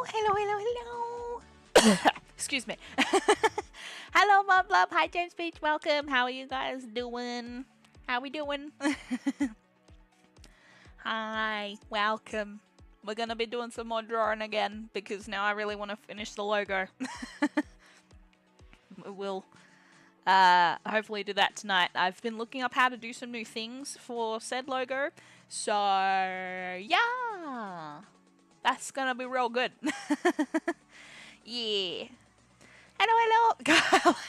Hello. Excuse me. Hello, ModBlobs. Hi, James Beach. Welcome. How are you guys doing? How we doing? Hi. Welcome. We're gonna be doing some more drawing again because now I really want to finish the logo. We'll hopefully do that tonight. I've been looking up how to do some new things for said logo. So, yeah. That's gonna be real good. Yeah. Hello.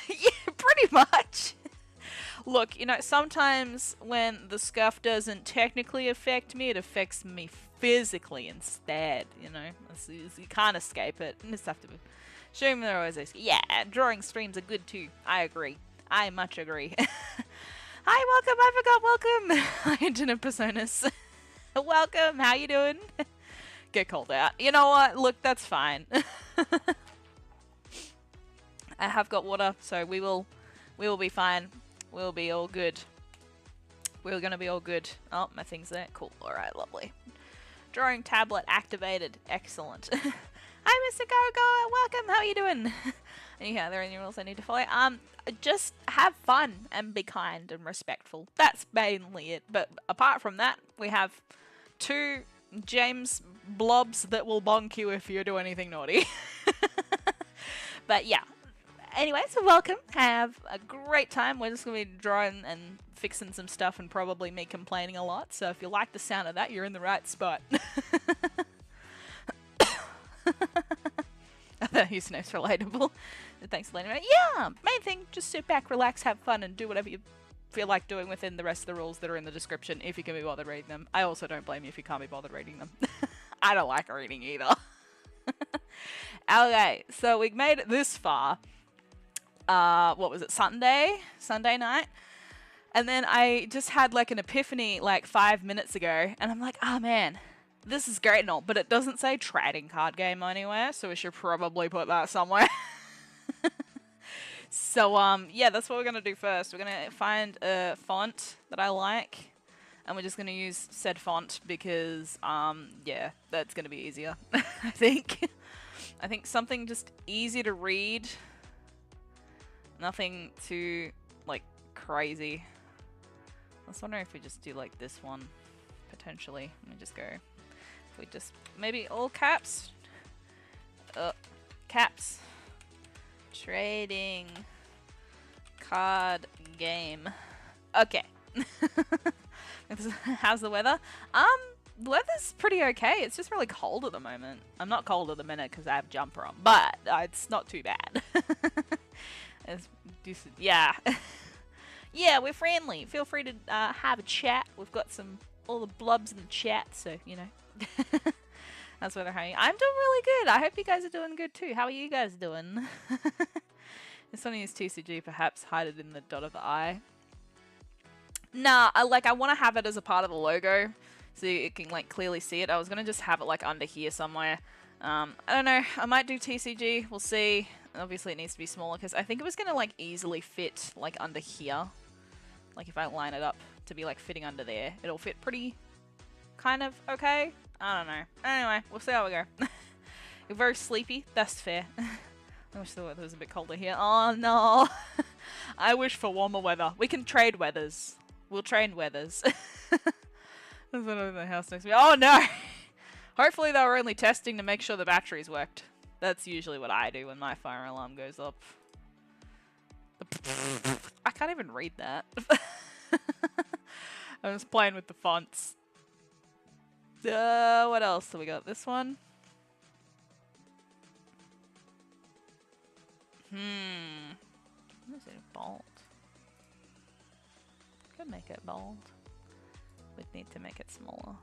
Yeah, pretty much. Look, you know, sometimes when the scuff doesn't technically affect me, it affects me physically instead, you know. You can't escape it. You just have to assume they're always escape. Yeah, drawing streams are good too. I agree. I much agree. Hi, welcome. I forgot welcome. Hi, Internet Personas. Welcome. How you doing? Get called out. You know what? Look, that's fine. I have got water, so we will be fine. We'll be all good. We're gonna be all good. Oh, my thing's there. Cool. Alright, lovely. Drawing tablet activated. Excellent. Hi, Mr. Go. Welcome. How are you doing? Yeah, there are any rules I need to follow. Just have fun and be kind and respectful. That's mainly it. But apart from that, we have 2 James blobs that will bonk you if you do anything naughty. But yeah. Anyway, so welcome. Have a great time. We're just going to be drawing and fixing some stuff and probably me complaining a lot. So if you like the sound of that, you're in the right spot. That username's relatable. Thanks for letting me know. Yeah, main thing, just sit back, relax, have fun, and do whatever you feel like doing within the rest of the rules that are in the description if you can be bothered reading them. I also don't blame you if you can't be bothered reading them. I don't like reading either. Okay, so we've made it this far. What was it, Sunday night? And then I just had like an epiphany like 5 minutes ago, and I'm like, oh man, this is great and all, but it doesn't say trading card game anywhere, so we should probably put that somewhere. So yeah, that's what we're gonna do first. We're gonna find a font that I like, and we're just gonna use said font because yeah, that's gonna be easier. I think something just easy to read. Nothing too, like, crazy. I was wondering if we just do, like, this one, potentially. Let me just go. If we just, maybe all caps? Caps. Trading card game. Okay. How's the weather? The weather's pretty okay. It's just really cold at the moment. I'm not cold at the minute because I have jumper on, but it's not too bad. Yeah. Yeah, we're friendly. Feel free to have a chat. We've got all the blobs in the chat, so, you know. That's where they're hanging. I'm doing really good. I hope you guys are doing good too. How are you guys doing? This one is TCG, perhaps hide it in the dot of the eye. Nah, I want to have it as a part of the logo so you can, like, clearly see it. I was going to just have it, like, under here somewhere. I don't know. I might do TCG. We'll see. Obviously, it needs to be smaller because I think it was going to, like, easily fit, like, under here. Like, if I line it up to be, like, fitting under there, it'll fit pretty kind of okay. I don't know. Anyway, we'll see how we go. You're very sleepy. That's fair. I wish the weather was a bit colder here. Oh, no. I wish for warmer weather. We can trade weathers. We'll trade weathers. There's one over the house next to me. Oh, no. Hopefully they were only testing to make sure the batteries worked. That's usually what I do when my fire alarm goes up. I can't even read that. I was playing with the fonts. What else do we got? This one? Is it bold? Could make it bold. We'd need to make it smaller.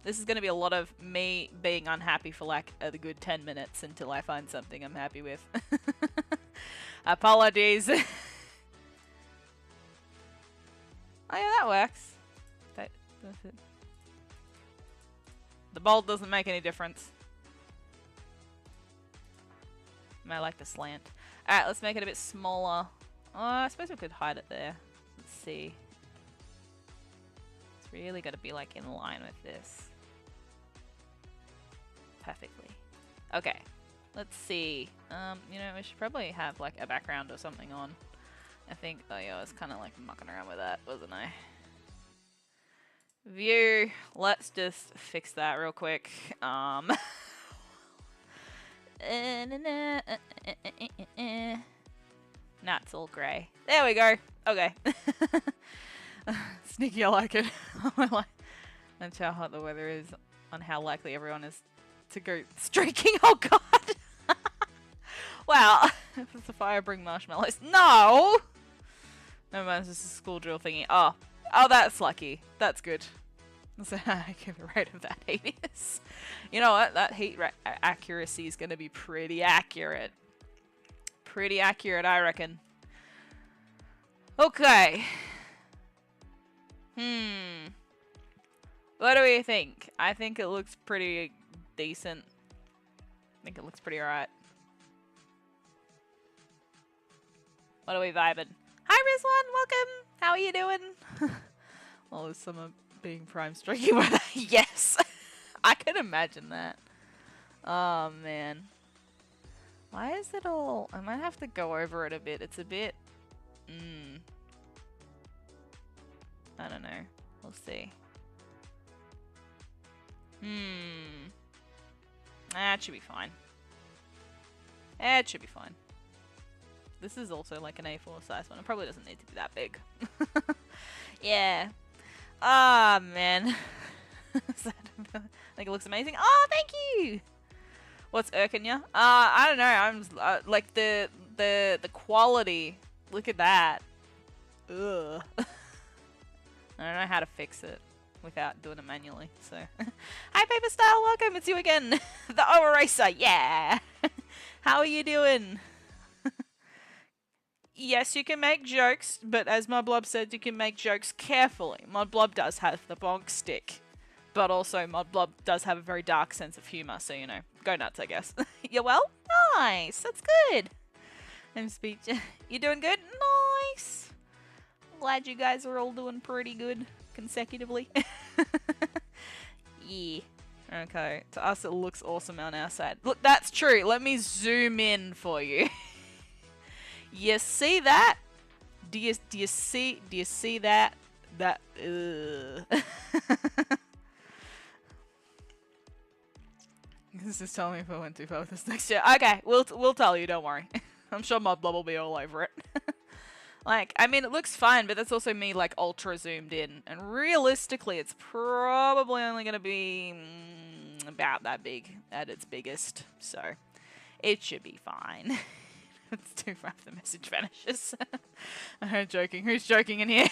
This is going to be a lot of me being unhappy for like a good 10 minutes until I find something I'm happy with. Apologies. Oh yeah, that works. That's it. The bold doesn't make any difference. I like the slant. Alright, let's make it a bit smaller. Oh, I suppose we could hide it there. Let's see. It's really got to be like in line with this. Perfectly. Okay. Let's see. You know, we should probably have like a background or something on. I think, oh yeah, I was kind of like mucking around with that, wasn't I? View. Let's just fix that real quick. Nah, it's all grey. There we go. Okay. Sneaky, I like it. That's how hot the weather is on how likely everyone is to go streaking. Oh god! Wow. If it's a fire, bring marshmallows. No! No mind, it's just a school drill thingy. Oh. Oh, that's lucky. That's good. So I give a rate of that heat is. You know what? That heat accuracy is going to be pretty accurate. Pretty accurate, I reckon. Okay. What do we think? I think it looks pretty decent. I think it looks pretty alright. What are we vibing? Hi, Rizwan! Welcome! How are you doing? Well, there's summer being prime streaky weather. Yes! I can imagine that. Oh, man. Why is it all... I might have to go over it a bit. It's a bit... I don't know. We'll see. That should be fine. It should be fine. This is also like an A4 size one. It probably doesn't need to be that big. Yeah. Ah, man. I think it looks amazing. Oh, thank you! What's irking ya? I don't know. I'm just, like the quality. Look at that. Ugh. I don't know how to fix it without doing it manually. So, hi Paper Style, welcome. It's you again, the O Eraser. Yeah. How are you doing? Yes, you can make jokes, but as ModBlob said, you can make jokes carefully. ModBlob does have the bonk stick, but also ModBlob does have a very dark sense of humor. So you know, go nuts, I guess. You're well. Nice. That's good. I'm speech. You doing good? Nice. Glad you guys are all doing pretty good consecutively. Yeah. Okay. To us, it looks awesome on our side. Look, that's true. Let me zoom in for you. You see that? Do you see that? That. This is telling me if I went too far with this next year. Okay, we'll tell you. Don't worry. I'm sure ModBlob will be all over it. Like, I mean, it looks fine, but that's also me, like, ultra zoomed in. And realistically, it's probably only going to be about that big at its biggest. So, it should be fine. It's too far if the message vanishes. I'm joking. Who's joking in here?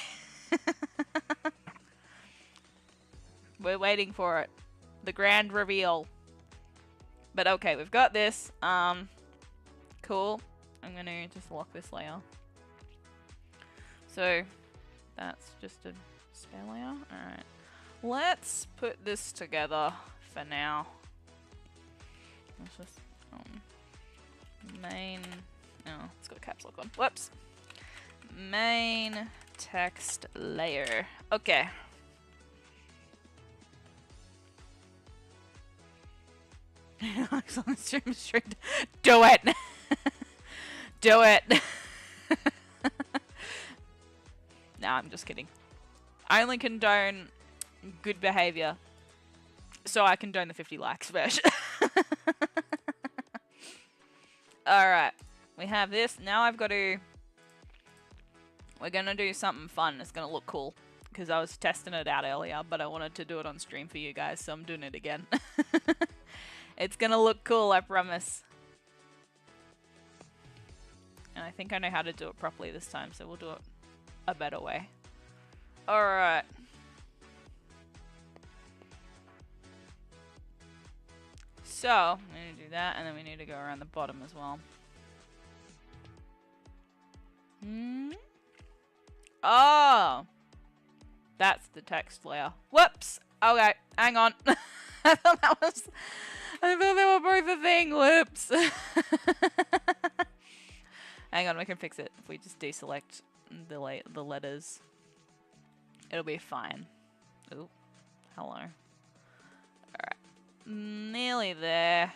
We're waiting for it. The grand reveal. But okay, we've got this. Cool. I'm going to just lock this layer. So, that's just a spare layer. Alright. Let's put this together for now. Let's just, main, oh, it's got a caps lock on. Whoops. Main text layer. Okay. Do it! Do it! Nah, I'm just kidding. I only condone good behavior, so I condone the 50 likes version. Alright, we have this. Now I've got to... We're going to do something fun. It's going to look cool, because I was testing it out earlier, but I wanted to do it on stream for you guys, so I'm doing it again. It's going to look cool, I promise. And I think I know how to do it properly this time, so we'll do it a better way. Alright. So, we need to do that, and then we need to go around the bottom as well. Oh! That's the text layer. Whoops! Okay, hang on. I thought they were both a thing. Whoops! Hang on, we can fix it. If we just deselect the letters, it'll be fine. Ooh, hello. Alright. Nearly there.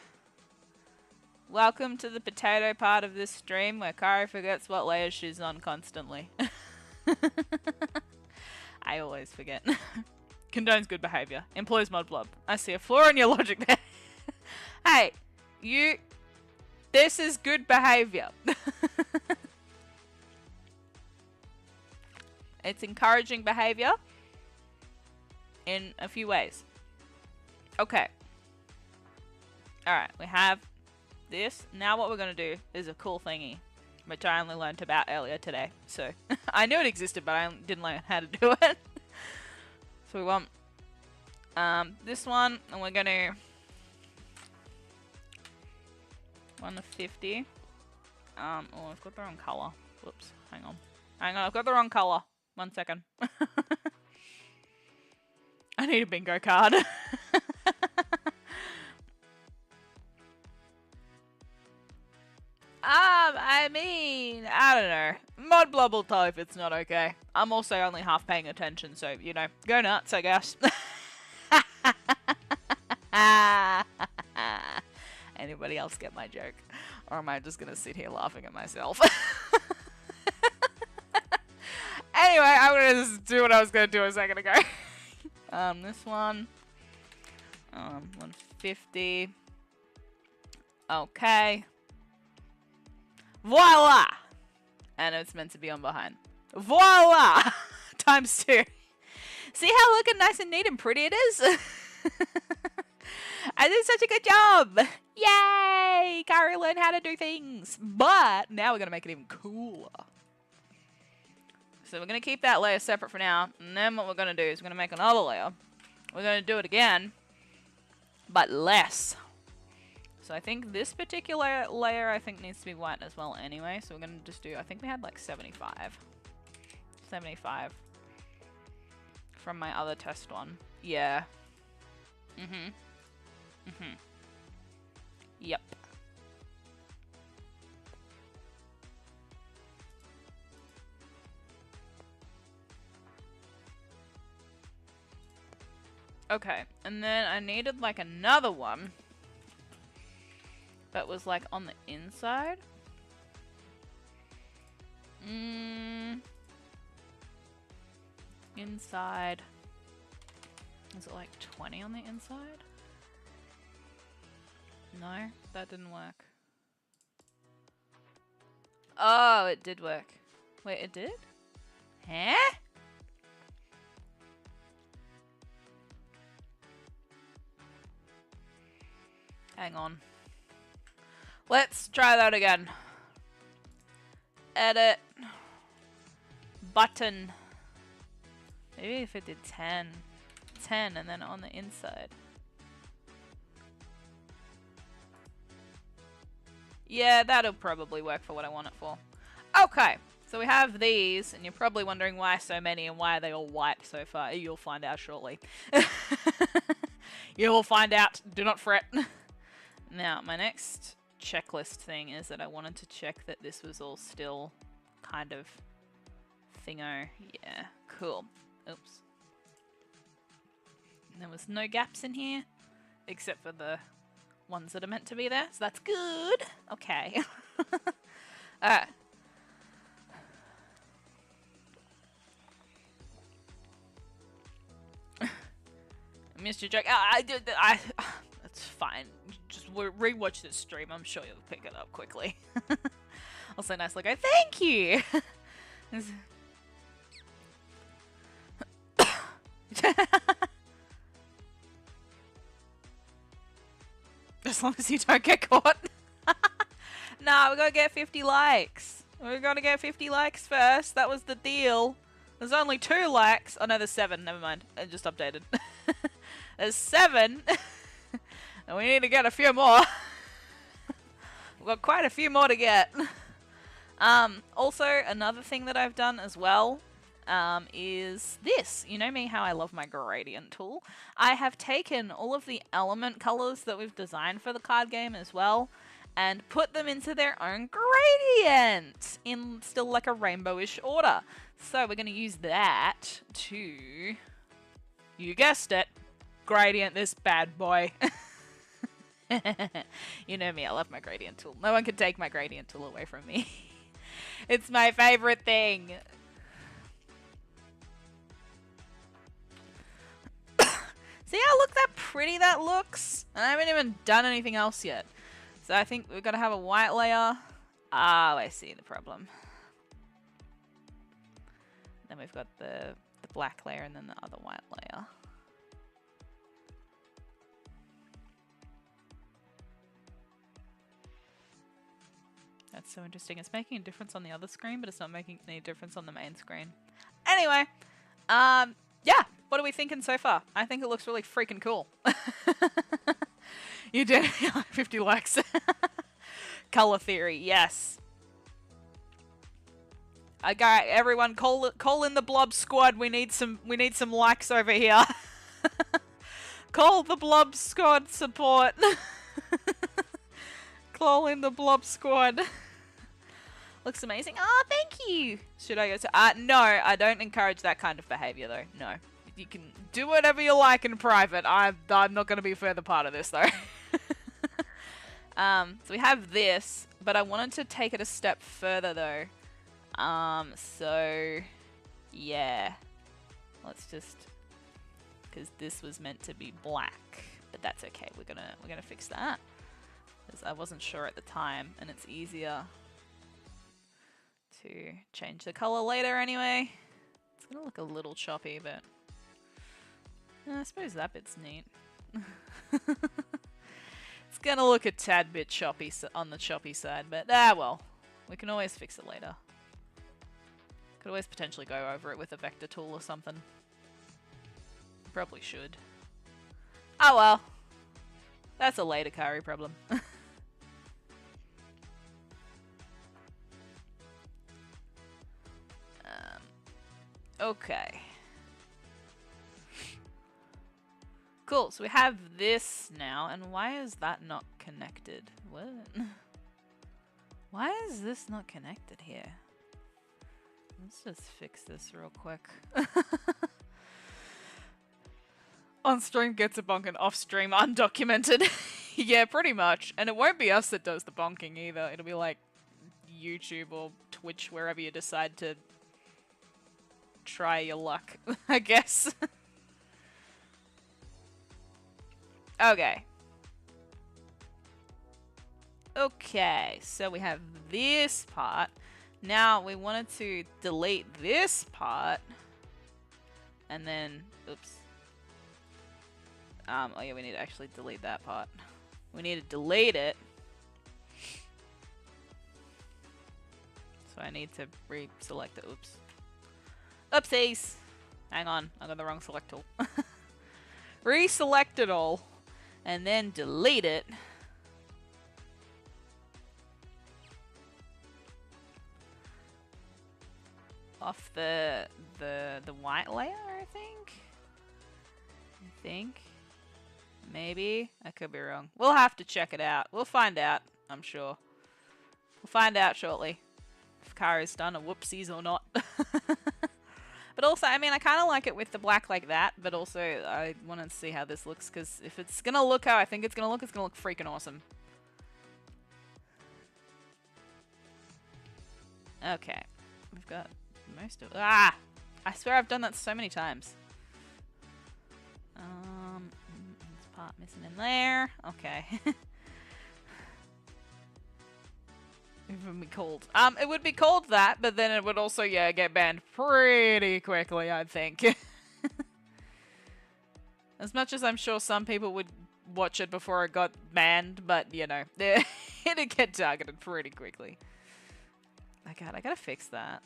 Welcome to the potato part of this stream where Karu forgets what layer she's on constantly. I always forget. Condones good behavior. Employs ModBlob. I see a flaw in your logic there. Hey, you... This is good behavior. It's encouraging behavior in a few ways. Okay. Alright, we have this. Now what we're going to do is a cool thingy, which I only learned about earlier today. So, I knew it existed, but I didn't learn how to do it. So we want this one, and we're going to 1 to 50. Oh, I've got the wrong color. Whoops, hang on. Hang on, I've got the wrong color. 1 second. I need a bingo card. I mean, I don't know. ModBlob will tell if it's not okay. I'm also only half paying attention, so, you know, go nuts, I guess. Anybody else get my joke? Or am I just gonna sit here laughing at myself? Anyway, I'm gonna just do what I was gonna do a second ago. This one. 150. Okay. Voila! And it's meant to be on behind. Voila! Times 2. See how looking nice and neat and pretty it is? I did such a good job! Yay! Karu learned how to do things. But now we're going to make it even cooler. So we're going to keep that layer separate for now. And then what we're going to do is we're going to make another layer. We're going to do it again. But less. So I think this particular layer I think needs to be white as well anyway. So we're going to just do, I think we had like 75. 75. From my other test one. Yeah. Yep. Okay, and then I needed like another one that was like on the inside. Inside. Is it like 20 on the inside? No, that didn't work. Oh, it did work. Wait, it did? Huh? Hang on. Let's try that again. Edit. Button. Maybe if it did 10. 10 and then on the inside. Yeah, that'll probably work for what I want it for. Okay, so we have these, and you're probably wondering why so many and why are they all white so far. You'll find out shortly. You will find out. Do not fret. Now, my next checklist thing is that I wanted to check that this was all still kind of thingo. Yeah, cool. Oops. There was no gaps in here, except for the ones that are meant to be there, so that's good. Okay. Alright. Missed your joke. That's fine. Just rewatch this stream. I'm sure you'll pick it up quickly. Also nice logo. Thank you! As long as you don't get caught. Nah, we gotta get 50 likes. We're gonna get 50 likes first. That was the deal. There's only 2 likes. Oh no, there's 7. Never mind. I just updated. There's 7. And we need to get a few more. We've got quite a few more to get. Also, another thing that I've done as well is this. You know me, how I love my gradient tool. I have taken all of the element colors that we've designed for the card game as well and put them into their own gradient in still like a rainbowish order. So we're going to use that to, you guessed it, gradient this bad boy. You know me, I love my gradient tool. No one can take my gradient tool away from me. It's my favorite thing. See how look that pretty that looks? And I haven't even done anything else yet. So I think we've got to have a white layer. Oh, I see the problem. Then we've got the black layer and then the other white layer. That's so interesting. It's making a difference on the other screen, but it's not making any difference on the main screen. Anyway, yeah. What are we thinking so far? I think it looks really freaking cool. You did 50 likes. Color theory, yes. Okay, everyone, call in the Blob squad. We need some likes over here. Call the Blob squad support. Call in the Blob squad. Looks amazing. Oh, thank you. Should I go to... no, I don't encourage that kind of behavior, though. No. You can do whatever you like in private. I'm not going to be a further part of this, though. So we have this, but I wanted to take it a step further, though. So... yeah. Let's just... because this was meant to be black. But that's okay. We're gonna fix that. Because I wasn't sure at the time, and it's easier to change the color later anyway. It's gonna look a little choppy, but I suppose that bit's neat. It's gonna look a tad bit choppy on the choppy side, but well, we can always fix it later. Could always potentially go over it with a vector tool or something. Probably should. Oh well. That's a later Karu problem. Okay. Cool, so we have this now, and why is that not connected? What? Why is this not connected here? Let's just fix this real quick. On stream gets a bonk and off stream undocumented. Yeah, pretty much. And it won't be us that does the bonking either. It'll be like YouTube or Twitch, wherever you decide to try your luck, I guess. Okay. Okay, so we have this part. Now we wanted to delete this part. And then, oops. Oh yeah, we need to actually delete that part. We need to delete it. So I need to re-select it. Oops. Oopsies! Hang on, I got the wrong select tool. Reselect it all. And then delete it. Off the white layer, I think. Maybe. I could be wrong. We'll have to check it out. We'll find out, I'm sure. We'll find out shortly. If Karu's done a whoopsies or not. But also, I mean, I kind of like it with the black like that, but also I wanted to see how this looks, because if it's going to look how I think it's going to look freaking awesome. Okay. We've got most of it. Ah! I swear I've done that so many times. This part missing in there. Okay. It would be called. It would be called that, but then it would also, yeah, get banned pretty quickly, I think. As much as I'm sure some people would watch it before it got banned, but, you know, it'd get targeted pretty quickly. Oh god, I gotta fix that.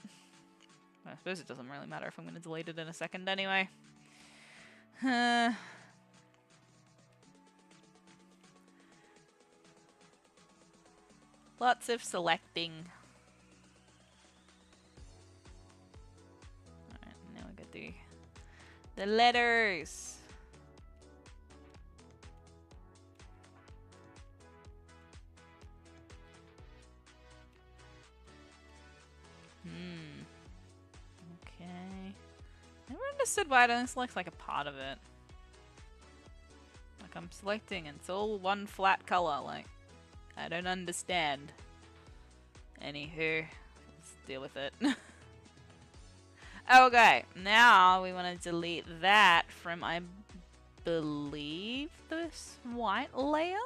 I suppose it doesn't really matter if I'm gonna delete it in a second anyway. Lots of selecting. Alright, now we got the letters. Okay. Never understood why I don't select like a part of it. Like I'm selecting and it's all one flat color. Like, I don't understand. Anywho, let's deal with it. Okay, now we want to delete that from, I believe, this white layer.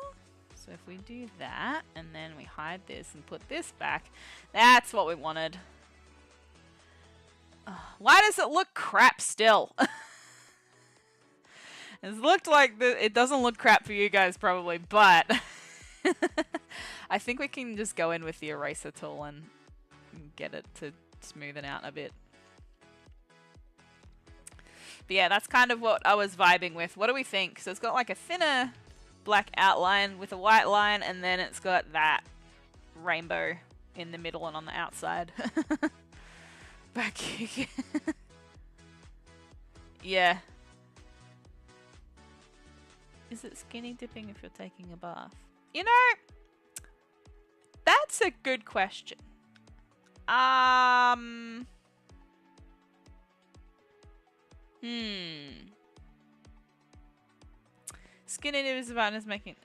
So if we do that, and then we hide this and put this back, that's what we wanted. Why does it look crap still? It's looked like it doesn't look crap for you guys probably, but I think we can just go in with the eraser tool and get it to smoothen out a bit. But yeah, that's kind of what I was vibing with. What do we think? So it's got like a thinner black outline with a white line, and then it's got that rainbow in the middle and on the outside. Back here. Yeah. Is it skinny dipping if you're taking a bath? You know, that's a good question. Skinny dipping is making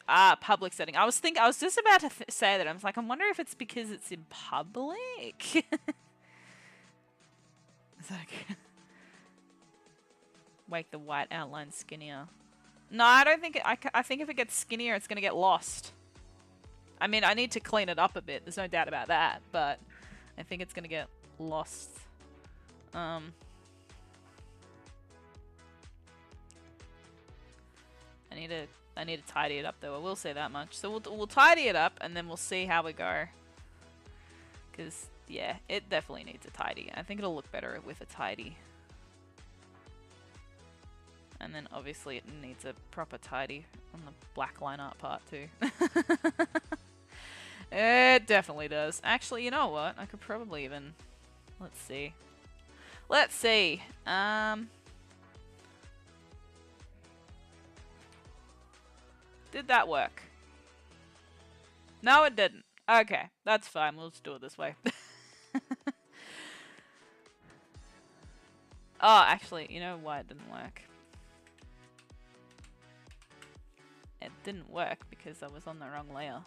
public setting. I was just about to say that. I was like, I wonder if it's because it's in public. It's like make the white outline skinnier. No, I don't think I think if it gets skinnier, it's gonna get lost. I mean, I need to clean it up a bit. There's no doubt about that, but I think it's gonna get lost. I need to tidy it up though. I will say that much. So we'll tidy it up and then we'll see how we go. Cause yeah, it definitely needs a tidy. I think it'll look better with a tidy. And then obviously it needs a proper tidy on the black line art part too. It definitely does. Actually, you know what? I could probably even... Let's see. Let's see. Did that work? No, it didn't. Okay, that's fine. We'll just do it this way. Oh, actually, you know why it didn't work? It didn't work because I was on the wrong layer.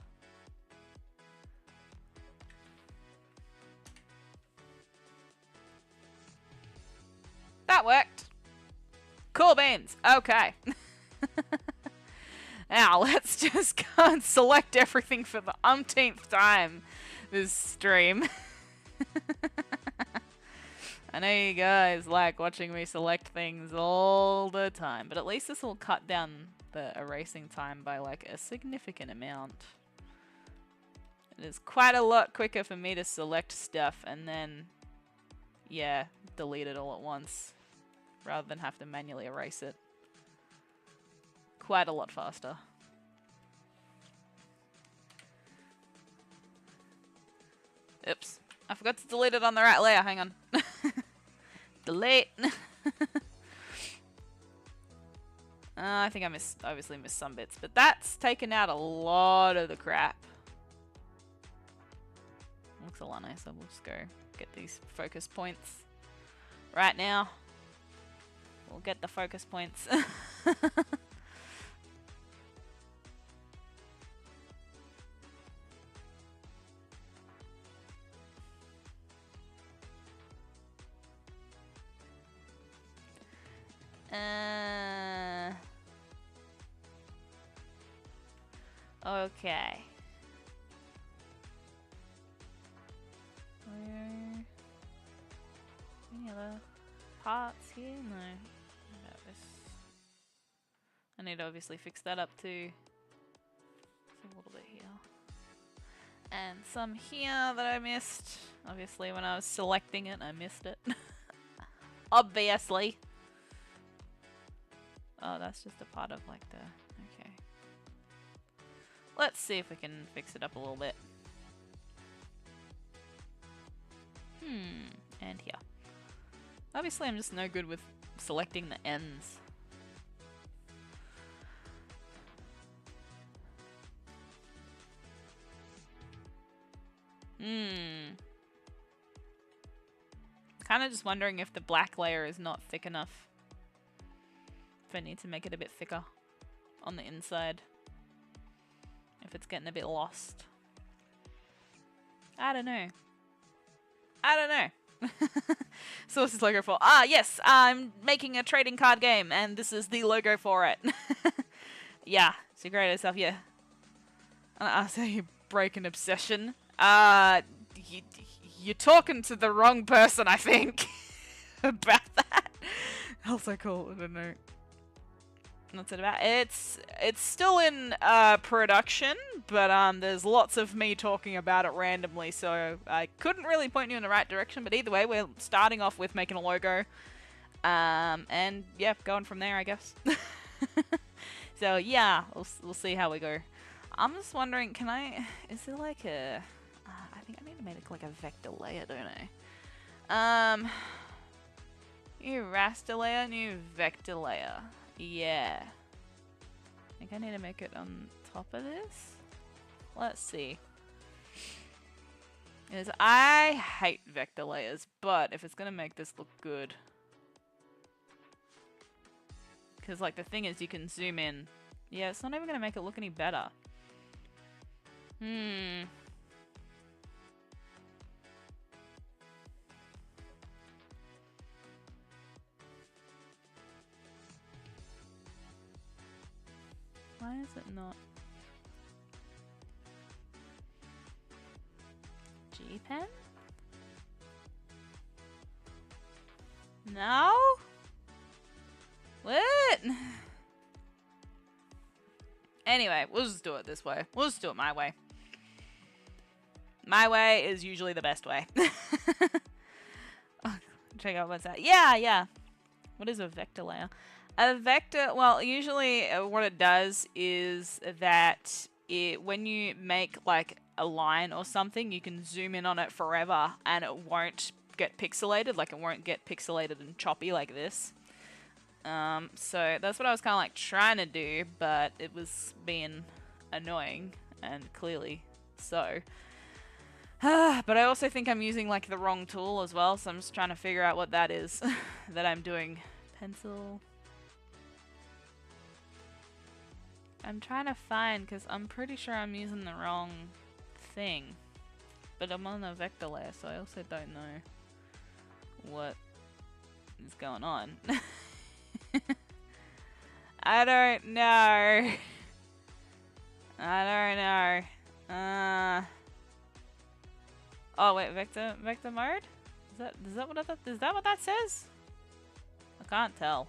That worked. Cool beans. Okay. Now, let's just go and select everything for the umpteenth time this stream. I know you guys like watching me select things all the time, but at least this will cut down the erasing time by like a significant amount. It is quite a lot quicker for me to select stuff and then, yeah, delete it all at once, rather than have to manually erase it. Quite a lot faster. Oops. I forgot to delete it on the right layer. Hang on. Delete. I think I obviously missed some bits, but that's taken out a lot of the crap. Looks a lot nicer. We'll just go get these focus points right now. We'll get the focus points. Okay. Any other parts here? No. About this. I need to obviously fix that up too. A little bit here. And some here that I missed. Obviously when I was selecting it, I missed it. Obviously. Oh, that's just a part of like the... Okay. Let's see if we can fix it up a little bit. And here. Obviously I'm just no good with selecting the ends. Kind of just wondering if the black layer is not thick enough. If I need to make it a bit thicker on the inside. If it's getting a bit lost. I don't know. I don't know. So what's this logo for? Ah, yes, I'm making a trading card game, and this is the logo for it. Yeah, so great stuff, yeah. So you break an obsession. You're talking to the wrong person, I think, about that. Also cool, I don't know. What's it about? It's still in production, but there's lots of me talking about it randomly, so I couldn't really point you in the right direction. But either way, we're starting off with making a logo, and yeah, going from there, I guess. So yeah, we'll see how we go. I'm just wondering, can I? Is there like a? I think I need to make it like a vector layer, don't I? New raster layer, new vector layer. Yeah. I think I need to make it on top of this. Let's see. Because I hate vector layers, but if it's going to make this look good. Because like the thing is you can zoom in. Yeah, it's not even going to make it look any better. Why is it not? G-pen? No? What? Anyway, we'll just do it this way. We'll just do it my way. My way is usually the best way. Check out what's that. Yeah. What is a vector layer? A vector, well, usually what it does is that when you make like a line or something, you can zoom in on it forever and it won't get pixelated. Like it won't get pixelated and choppy like this. So that's what I was kind of like trying to do, but it was being annoying and clearly so. But I also think I'm using like the wrong tool as well, so I'm just trying to figure out what that is that I'm doing. Pencil. I'm trying to find, because I'm pretty sure I'm using the wrong thing. But I'm on a vector layer, so I also don't know what is going on. I don't know. I don't know. Oh wait, vector mode? Is that what that says? I can't tell.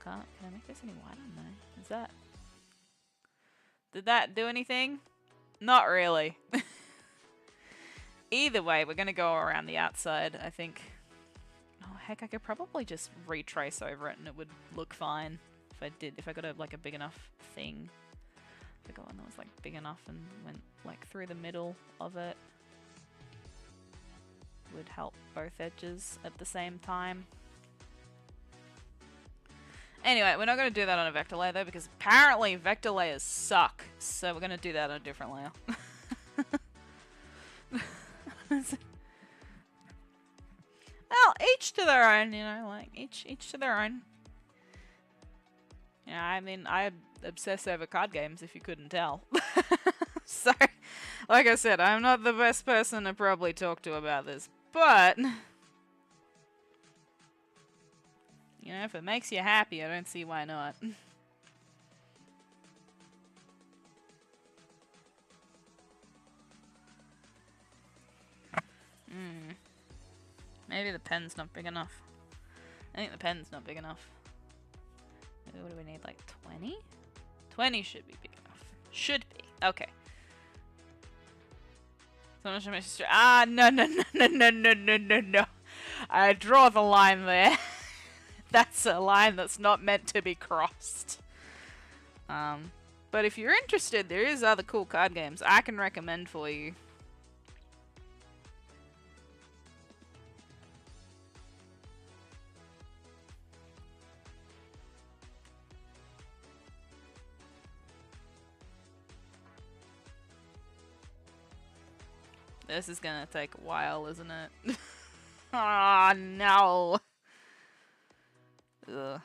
Can I make this any wider? No. Is that? Did that do anything? Not really. Either way, we're gonna go around the outside, I think. Oh heck, I could probably just retrace over it and it would look fine if I got a big enough thing. If I got one that was like big enough and went like through the middle of it. Would help both edges at the same time. Anyway, we're not going to do that on a vector layer though, because apparently vector layers suck. So we're going to do that on a different layer. Well, each to their own, you know, like each to their own. Yeah, I mean, I obsess over card games if you couldn't tell. So, like I said, I'm not the best person to probably talk to about this, but you know, if it makes you happy, I don't see why not. Maybe the pen's not big enough. I think the pen's not big enough. Maybe what do we need, like 20? 20 should be big enough. Should be. Okay. So much of my sister. Ah, no. I draw the line there. That's a line that's not meant to be crossed. But if you're interested, there is other cool card games I can recommend for you. This is gonna take a while, isn't it? Oh, no. Ugh.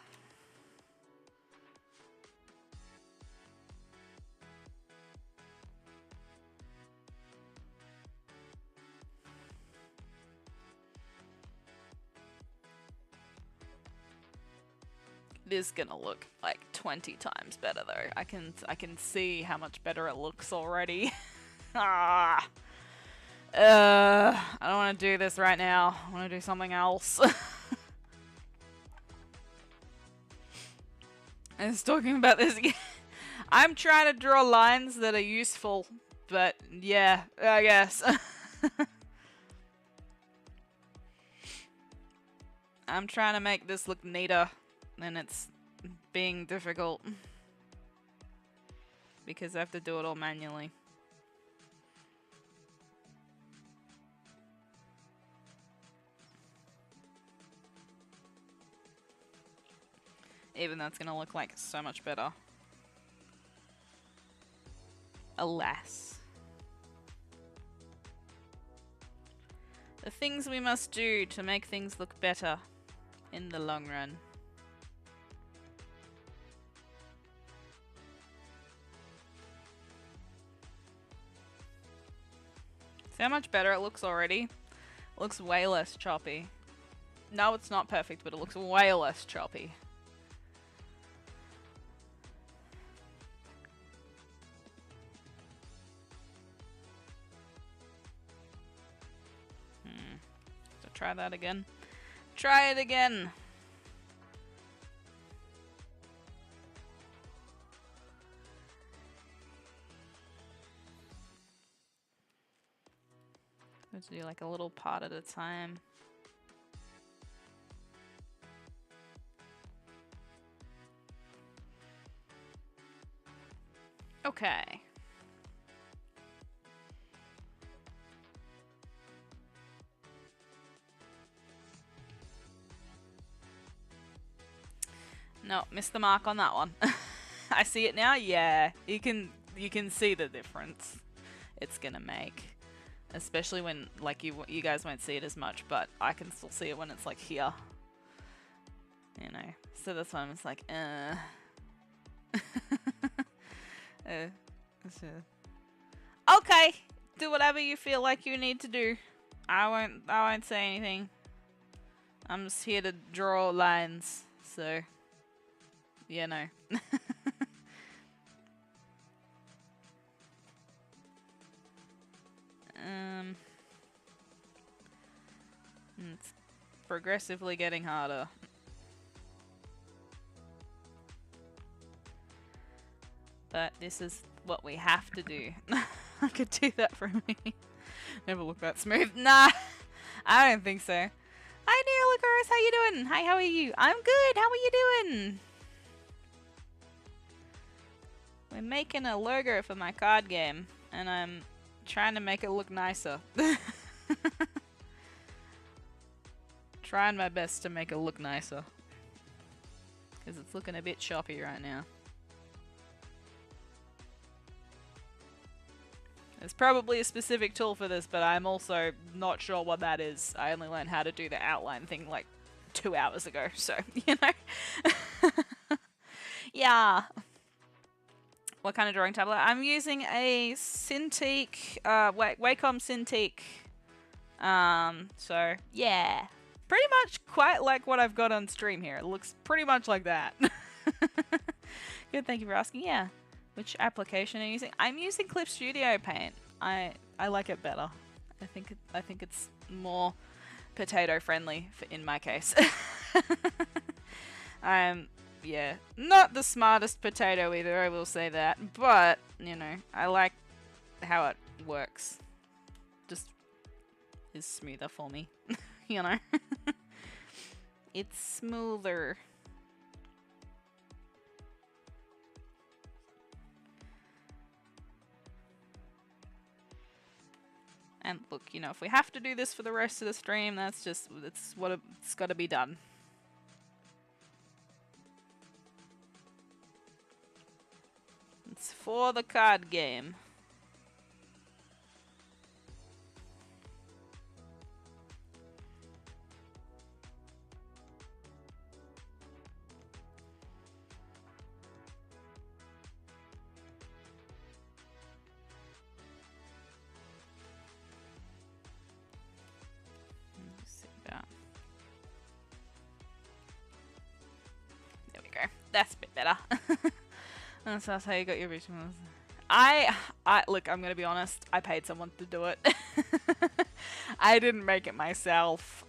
It is gonna look like 20 times better though. I can see how much better it looks already. I don't want to do this right now. I want to do something else. I was talking about this again. I'm trying to draw lines that are useful, but yeah, I guess. I'm trying to make this look neater, and it's being difficult because I have to do it all manually. Even though it's gonna look like so much better. Alas. The things we must do to make things look better in the long run. See how much better it looks already? It looks way less choppy. No, it's not perfect, but it looks way less choppy. So try that again. Try it again! Let's do like a little part at a time. Okay. No, missed the mark on that one. I see it now. Yeah, you can see the difference it's gonna make, especially when like you guys won't see it as much, but I can still see it when it's like here. You know, so that's why I'm just like, Okay, do whatever you feel like you need to do. I won't say anything. I'm just here to draw lines, so you know. It's progressively getting harder. But this is what we have to do. I could do that for me. Never look that smooth. Nah, I don't think so. Hi Neolicorus, how you doing? Hi, how are you? I'm good, how are you doing? We're making a logo for my card game, and I'm trying to make it look nicer. Trying my best to make it look nicer. Because it's looking a bit choppy right now. There's probably a specific tool for this, but I'm also not sure what that is. I only learned how to do the outline thing like 2 hours ago, so, you know. Yeah. What kind of drawing tablet? I'm using a Cintiq, Wacom Cintiq. So, yeah. Pretty much quite like what I've got on stream here. It looks pretty much like that. Good, thank you for asking. Yeah. Which application are you using? I'm using Clip Studio Paint. I like it better. I think it's more potato friendly in my case. Yeah, not the smartest potato either, I will say that, but you know, I like how it works. Just is smoother for me, you know. It's smoother. And look, you know, if we have to do this for the rest of the stream, that's just, it's what it's got to be done. It's for the card game. Let's see that. There we go. that's a bit better. And so that's how you got your visuals. Look, I'm gonna be honest, I paid someone to do it. I didn't make it myself.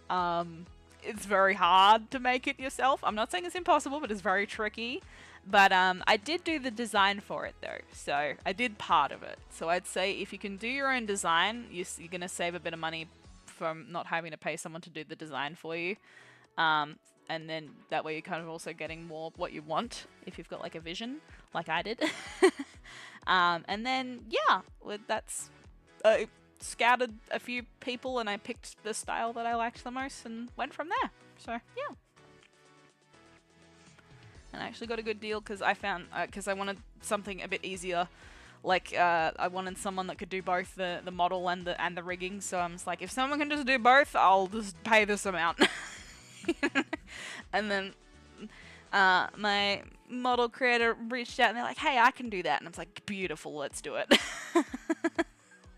It's very hard to make it yourself. I'm not saying it's impossible, but it's very tricky. But I did do the design for it though, so I did part of it. So I'd say if you can do your own design, you're gonna save a bit of money from not having to pay someone to do the design for you. And then that way you're kind of also getting more what you want if you've got like a vision, like I did. And then, yeah, that's scouted a few people and I picked the style that I liked the most and went from there. So, yeah. And I actually got a good deal because I found, because I wanted something a bit easier. Like, I wanted someone that could do both the model and the rigging. So I'm just like, if someone can just do both, I'll just pay this amount. And then my model creator reached out and they're like, hey, I can do that. And I was like, beautiful, let's do it.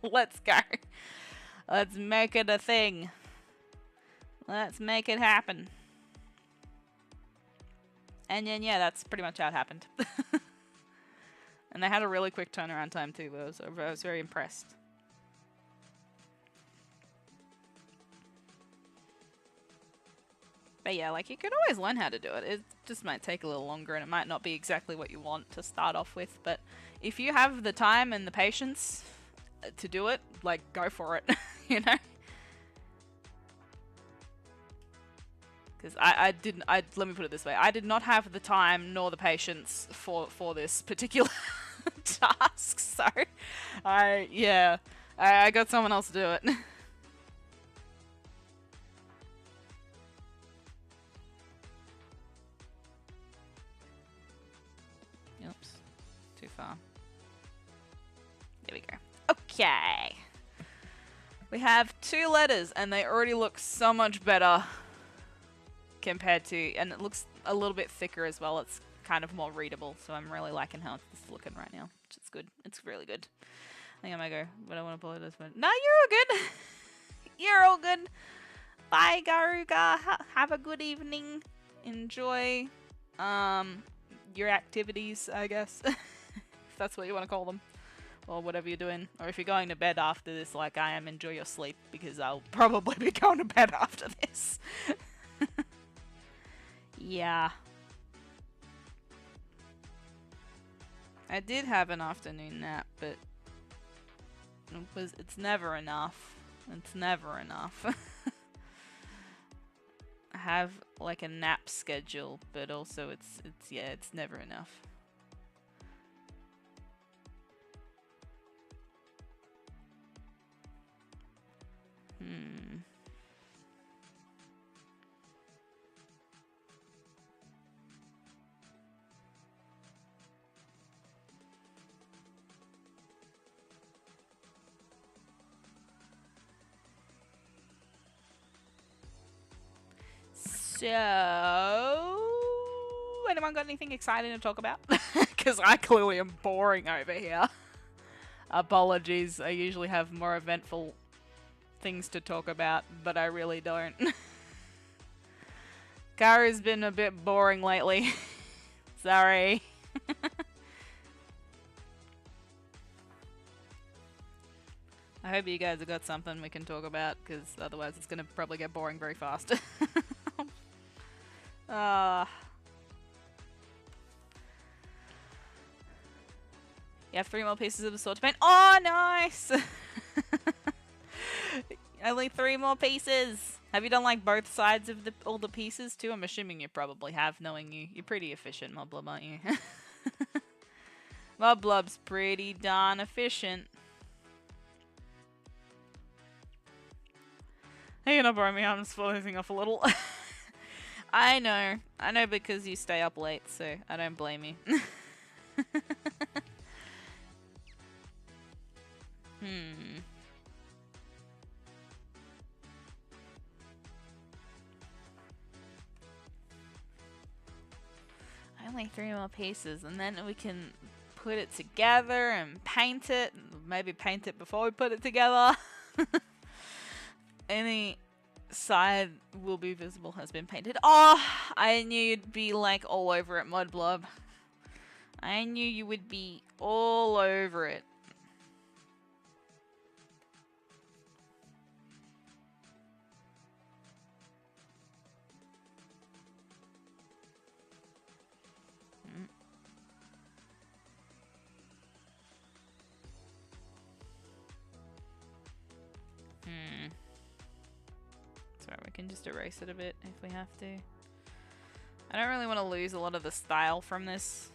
Let's go. Let's make it a thing. Let's make it happen. And then, yeah, that's pretty much how it happened. And they had a really quick turnaround time too. I was very impressed. But yeah, like, you could always learn how to do it. It just might take a little longer and it might not be exactly what you want to start off with. But if you have the time and the patience to do it, like, go for it, you know? Because let me put it this way. I did not have the time nor the patience for this particular task. So, I got someone else to do it. Oops. Too far. There we go. Okay. We have 2 letters and they already look so much better compared to, and it looks a little bit thicker as well. It's kind of more readable, so I'm really liking how it's looking right now, which is good. It's really good. I think I might go, but I want to pull it this way. No, you're all good. You're all good. Bye, Garuga. Have a good evening. Enjoy your activities, I guess. If that's what you want to call them. Or whatever you're doing. Or if you're going to bed after this like I am, enjoy your sleep, because I'll probably be going to bed after this. Yeah. I did have an afternoon nap, but it's never enough. It's never enough. I have like a nap schedule, but also it's never enough. So, anyone got anything exciting to talk about? Because I clearly am boring over here. Apologies, I usually have more eventful things to talk about, but I really don't. Karu's been a bit boring lately. Sorry. I hope you guys have got something we can talk about, because otherwise it's going to probably get boring very fast. You have 3 more pieces of the sword to paint. Oh, nice! Only 3 more pieces. Have you done like both sides of all the pieces too? I'm assuming you probably have, knowing you. You're pretty efficient, ModBlob, aren't you? ModBlob's pretty darn efficient. Hey, you're not borrowing me. I'm spoiling off a little. I know because you stay up late, so I don't blame you. Only 3 more pieces, and then we can put it together and paint it. Maybe paint it before we put it together. Any side will be visible has been painted. Oh, I knew you'd be like all over it, ModBlob. I knew you would be all over it. Sorry, we can just erase it a bit if we have to. I don't really want to lose a lot of the style from this.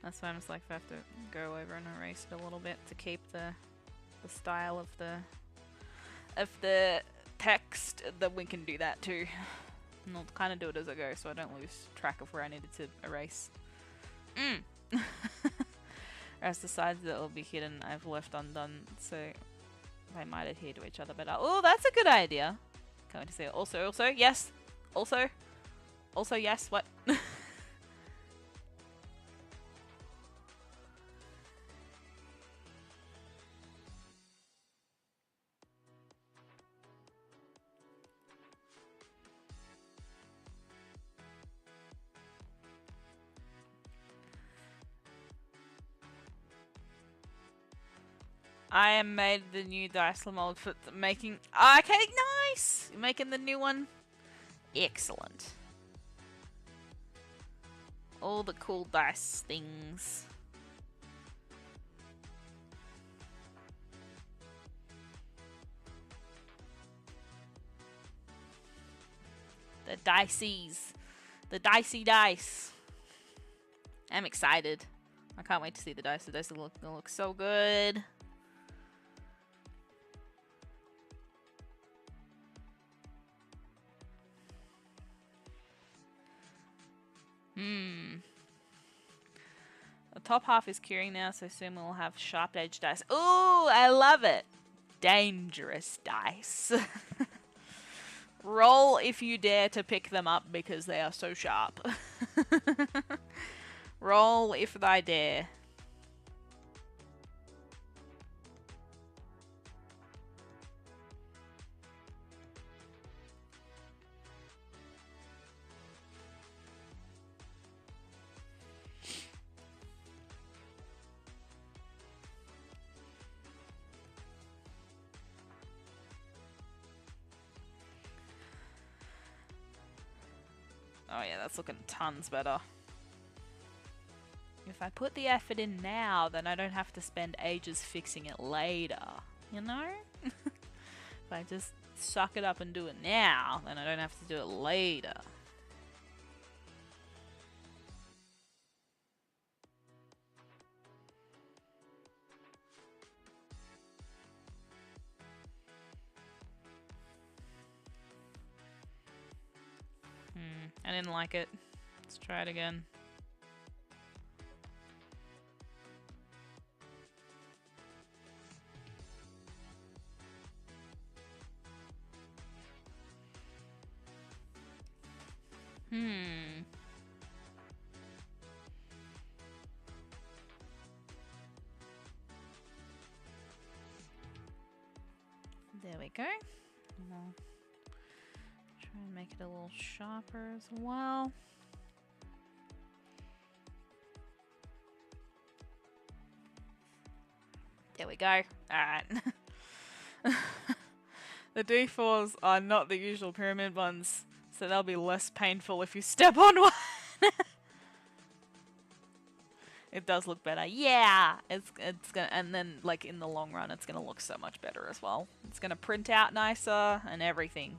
That's why I'm just like, if I have to go over and erase it a little bit to keep the style of the text, then we can do that too. And I'll kind of do it as I go so I don't lose track of where I needed to erase. Whereas the sides that will be hidden I've left undone, so they might adhere to each other better. Oh, that's a good idea. Can't wait to see it. Also, yes. Also, yes. What? I am made the new dice mold for making. Okay, nice. You're making the new one. Excellent. All the cool dice things. The dices. The dicey dice. I'm excited. I can't wait to see the dice. The dice will look so good. The top half is curing now, so soon we'll have sharp edge dice. Ooh, I love it. Dangerous dice. Roll if you dare to pick them up because they are so sharp. Roll if thy dare. Oh yeah, that's looking tons better. If I put the effort in now, then I don't have to spend ages fixing it later, you know? If I just suck it up and do it now, then I don't have to do it later. I didn't like it. Let's try it again. There we go. We'll try and make it a little sharper as well. There we go. Alright. The D4s are not the usual pyramid ones, so they'll be less painful if you step on one. It does look better. Yeah, it's gonna, and then like in the long run, it's gonna look so much better as well. It's gonna print out nicer and everything.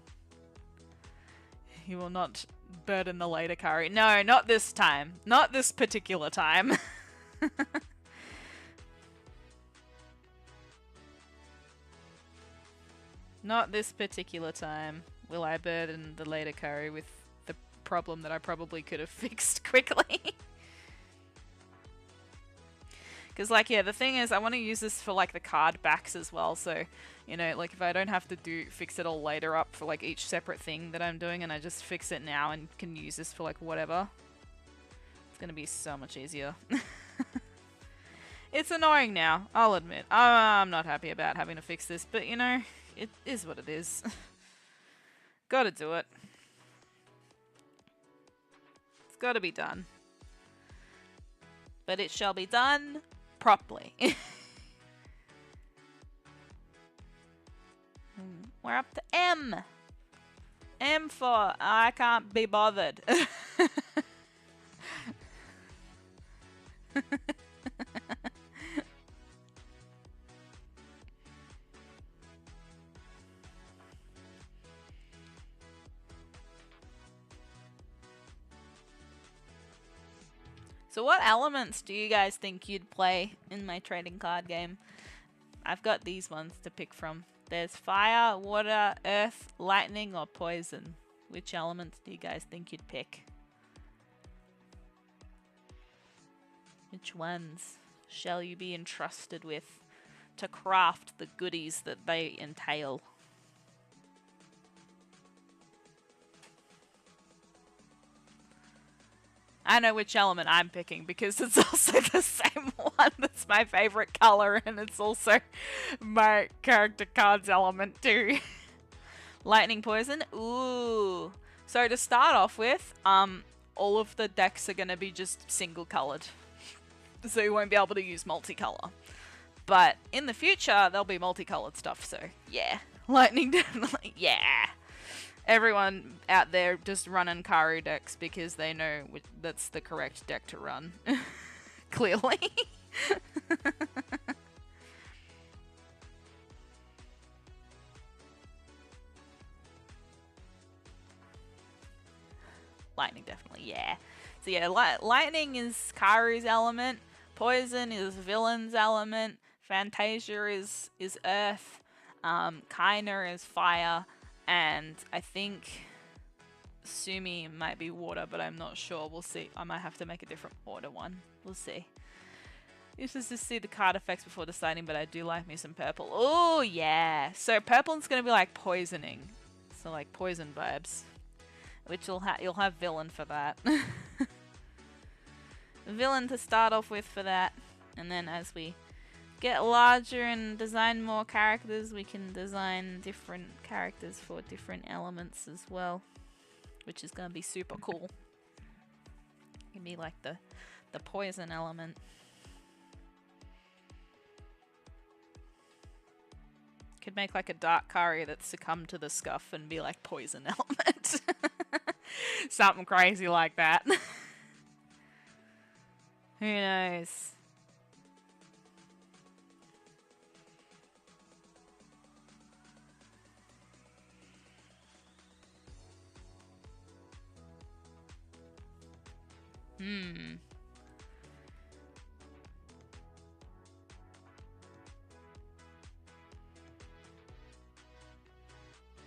You will not burden the later curry. No, not this time. Not this particular time. Not this particular time will I burden the later curry with the problem that I probably could have fixed quickly. Because, like, yeah, the thing is, I want to use this for, like, the card backs as well, so, you know, like, if I don't have to fix it all later up for, like, each separate thing that I'm doing, and I just fix it now and can use this for, like, whatever, it's going to be so much easier. It's annoying now, I'll admit. I'm not happy about having to fix this, but, you know, it is what it is. Gotta do it. It's gotta be done. But it shall be done properly. We're up to M. M for I can't be bothered. So what elements do you guys think you'd play in my trading card game? I've got these ones to pick from. There's fire, water, earth, lightning, or poison. Which elements do you guys think you'd pick? Which ones shall you be entrusted with to craft the goodies that they entail? I know which element I'm picking because it's also the same one that's my favorite color, and it's also my character card's element too. Lightning, poison. Ooh. So to start off with, all of the decks are going to be just single colored. So you won't be able to use multicolor. But in the future, there'll be multicolored stuff, so yeah. Lightning definitely, yeah. Everyone out there just running Karu decks because they know that's the correct deck to run. Clearly. Lightning definitely, yeah. So yeah, lightning is Karu's element. Poison is villain's element. Fantasia is earth. Kaina is fire. And I think Sumi might be water, but I'm not sure. We'll see. I might have to make a different order one. We'll see. This is to see the card effects before deciding, but I do like me some purple. Oh, yeah. So purple is going to be like poisoning. So like poison vibes. Which you'll have villain for that. Villain to start off with for that. And then as we get larger and design more characters, we can design different characters for different elements as well, which is going to be super cool. It can be like the poison element. Could make like a dark Kari that succumbed to the Scuff and be like poison element. Something crazy like that. Who knows?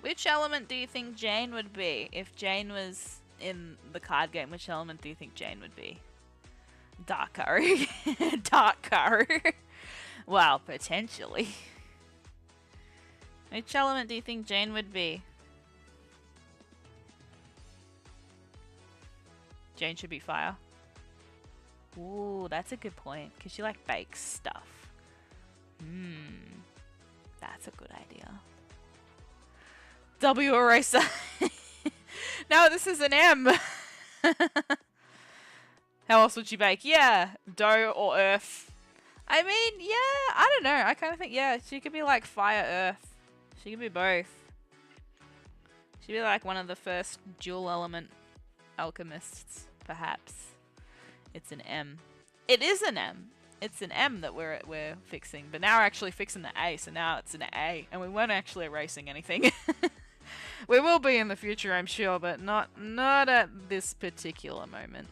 Which element do you think Jane would be? If Jane was in the card game, which element do you think Jane would be? Dark Karu. Dark Karu. Well, potentially. Which element do you think Jane would be? Jane should be fire. Ooh, that's a good point. Because she like bakes stuff. That's a good idea. W eraser. No, this is an M. How else would she bake? Yeah, dough or earth. I mean, yeah, I don't know. I kind of think, yeah, she could be like fire, earth. She could be both. She'd be like one of the first dual element alchemists, perhaps. It's an M. It is an M. It's an M that we're fixing, but now we're actually fixing the A, so now it's an A, and we weren't actually erasing anything. We will be in the future, I'm sure, but not at this particular moment.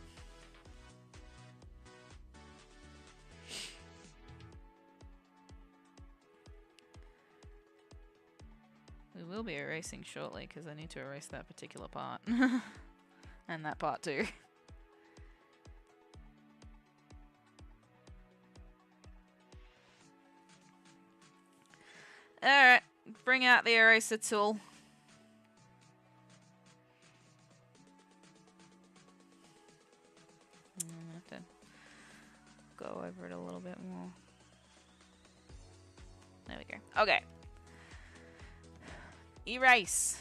We will be erasing shortly, because I need to erase that particular part. And that part too. Alright, bring out the eraser tool. I'm gonna have to go over it a little bit more. There we go. Okay. Erase.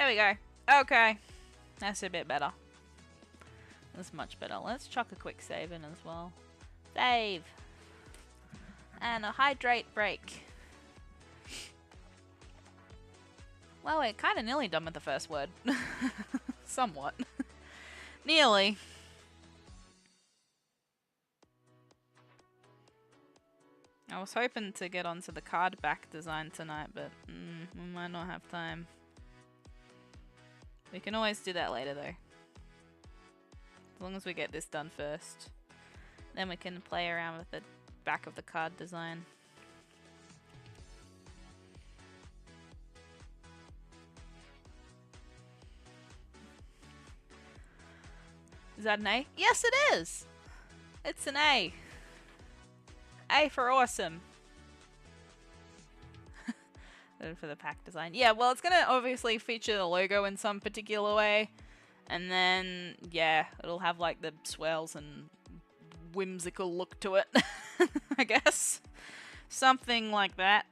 There we go. Okay. That's a bit better. That's much better. Let's chuck a quick save in as well. Save! And a hydrate break. Well, we're kind of nearly done with the first word. Somewhat. Nearly. I was hoping to get onto the card back design tonight, but we might not have time. We can always do that later though. As long as we get this done first. Then we can play around with the back of the card design. Is that an A? Yes, it is! It's an A. A for awesome. For the pack design. Yeah, well, it's gonna obviously feature the logo in some particular way. And then, yeah, it'll have like the swirls and whimsical look to it. I guess. Something like that.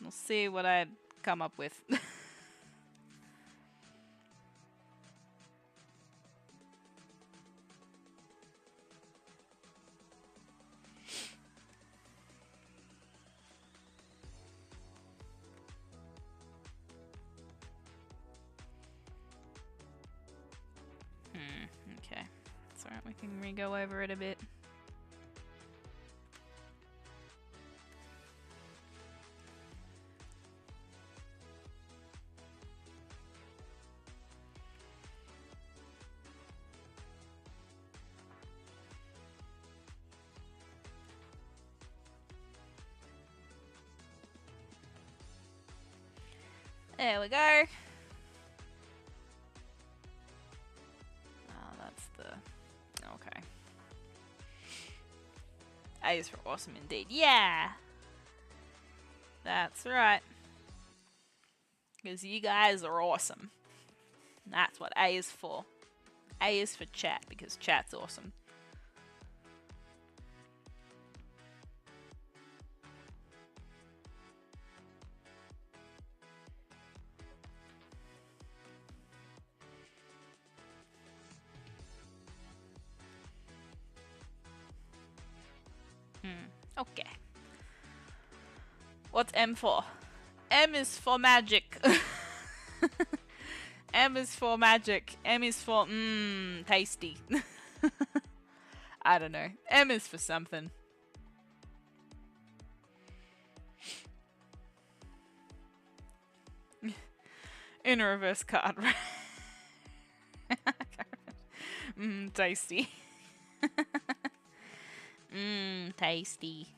We'll see what I come up with. Okay. It's alright, we can re-go over it a bit. There we go. Oh, that's the... Okay. A is for awesome indeed. Yeah! That's right. Because you guys are awesome. That's what A is for. A is for chat, because chat's awesome. Okay. What's M for? M is for magic. M is for magic. M is for tasty. I don't know. M is for something. In a reverse card. Tasty. Tasty.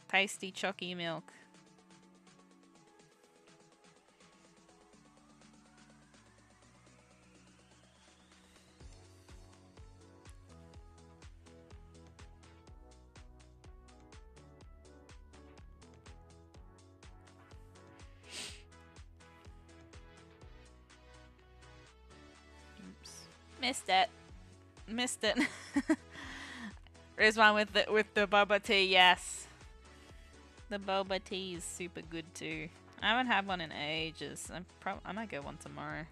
Tasty chalky milk. Oops. Missed it. Missed it. There's one with the boba tea, yes. The boba tea is super good too. I haven't had one in ages. I might get one tomorrow.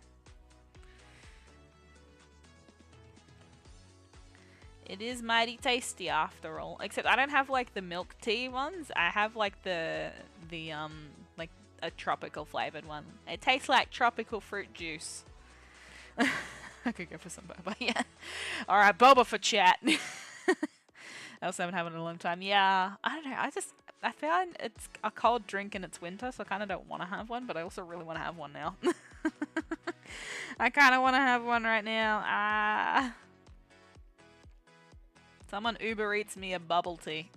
It is mighty tasty after all. Except I don't have like the milk tea ones. I have like the like a tropical flavored one. It tastes like tropical fruit juice. I could go for some boba, yeah. Alright, boba for chat. I also haven't had one in a long time. Yeah, I don't know. I find it's a cold drink and it's winter, so I kind of don't want to have one, but I also really want to have one now. I kind of want to have one right now. Someone Uber Eats me a bubble tea.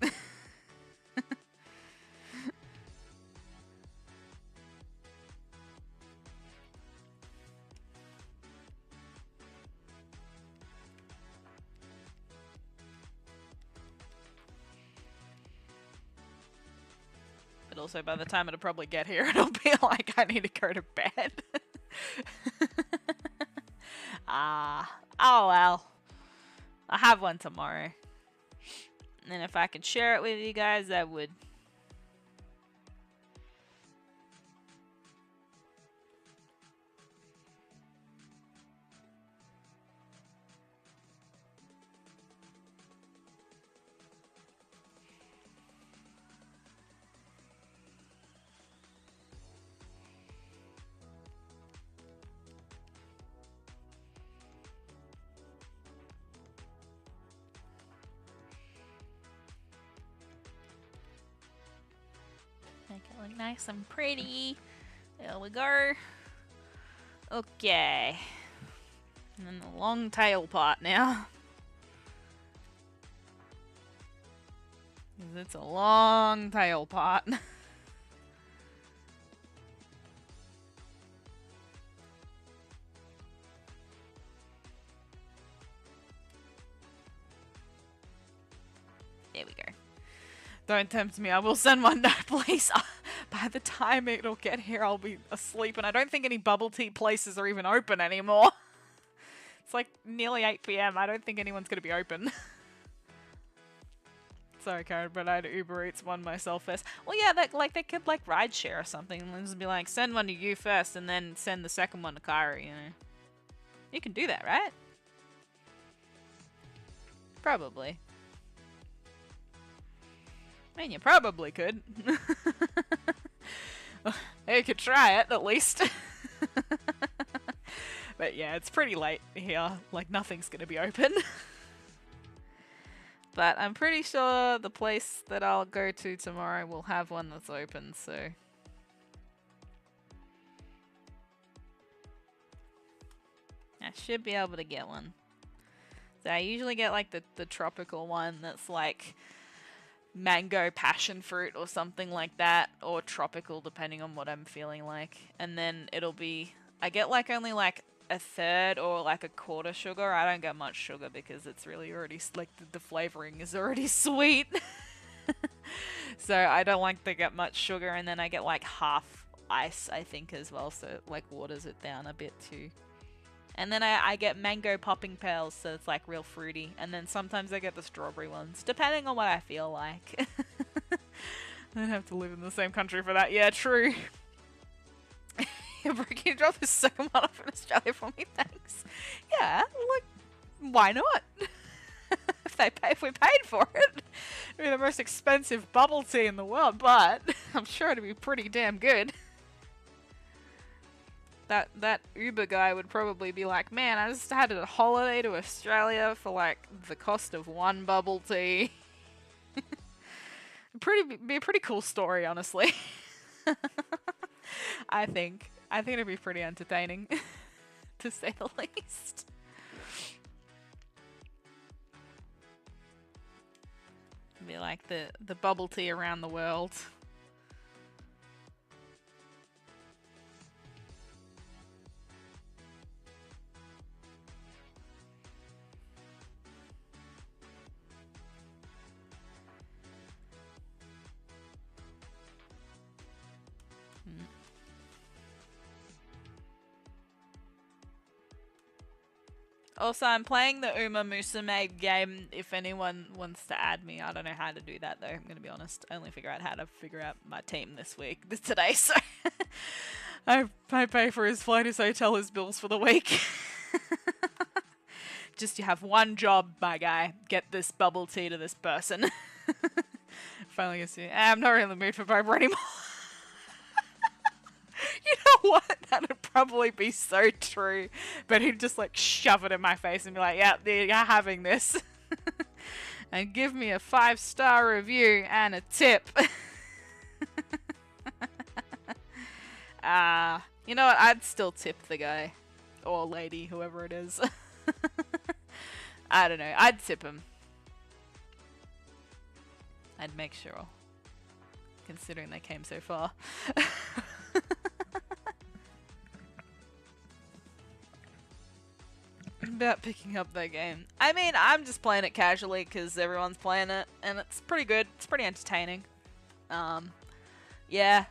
But also by the time it'll probably get here, it'll be like I need to go to bed. Oh well. I'll have one tomorrow. And if I could share it with you guys, I would. Look nice and pretty. There we go. Okay. And then the long tail part now. It's a long tail part. There we go. Don't tempt me, I will send one, no please. By the time it'll get here, I'll be asleep, and I don't think any bubble tea places are even open anymore. It's like nearly 8 PM, I don't think anyone's gonna be open. Sorry, Karen, but I'd Uber Eats one myself first. Well, yeah, they could like ride share or something, and just be like, send one to you first, and then send the second one to Karu, you know. You can do that, right? Probably. I mean, you probably could. You could try it, at least. But yeah, it's pretty late here. Like, nothing's gonna be open. But I'm pretty sure the place that I'll go to tomorrow will have one that's open, so... I should be able to get one. So I usually get like the tropical one that's like mango passion fruit or something like that, or tropical depending on what I'm feeling like. And then it'll be, I get like only like a third or like a quarter sugar. I don't get much sugar because it's really already like the flavoring is already sweet. So I don't like to get much sugar, and then I get like half ice I think as well, so it like waters it down a bit too. And then I get mango popping pearls, so it's like real fruity. And then sometimes I get the strawberry ones, depending on what I feel like. I don't have to live in the same country for that. Yeah, true. Can you drop the second one off in Australia for me? Thanks. Yeah, like, why not? If we paid for it. It'd be the most expensive bubble tea in the world, but I'm sure it'd be pretty damn good. That Uber guy would probably be like, man, I just had a holiday to Australia for like the cost of one bubble tea. Be a pretty cool story, honestly. I think it'd be pretty entertaining, to say the least. It'd be like the bubble tea around the world. Also, I'm playing the Uma Musume game if anyone wants to add me. I don't know how to do that though, I'm gonna be honest. I only figure out how to figure out my team today, so I pay for his flight, his hotel, his bills for the week. Just you have one job, my guy. Get this bubble tea to this person. Finally gets to, I'm not really in the mood for Boba anymore. You know what? That'd probably be so true. But he'd just like shove it in my face and be like, yeah, you're having this. And give me a 5-star review and a tip. You know what? I'd still tip the guy. Or lady, whoever it is. I don't know. I'd tip him. I'd make sure. Considering they came so far. About picking up that game. I mean, I'm just playing it casually because everyone's playing it, and it's pretty good. It's pretty entertaining. Yeah.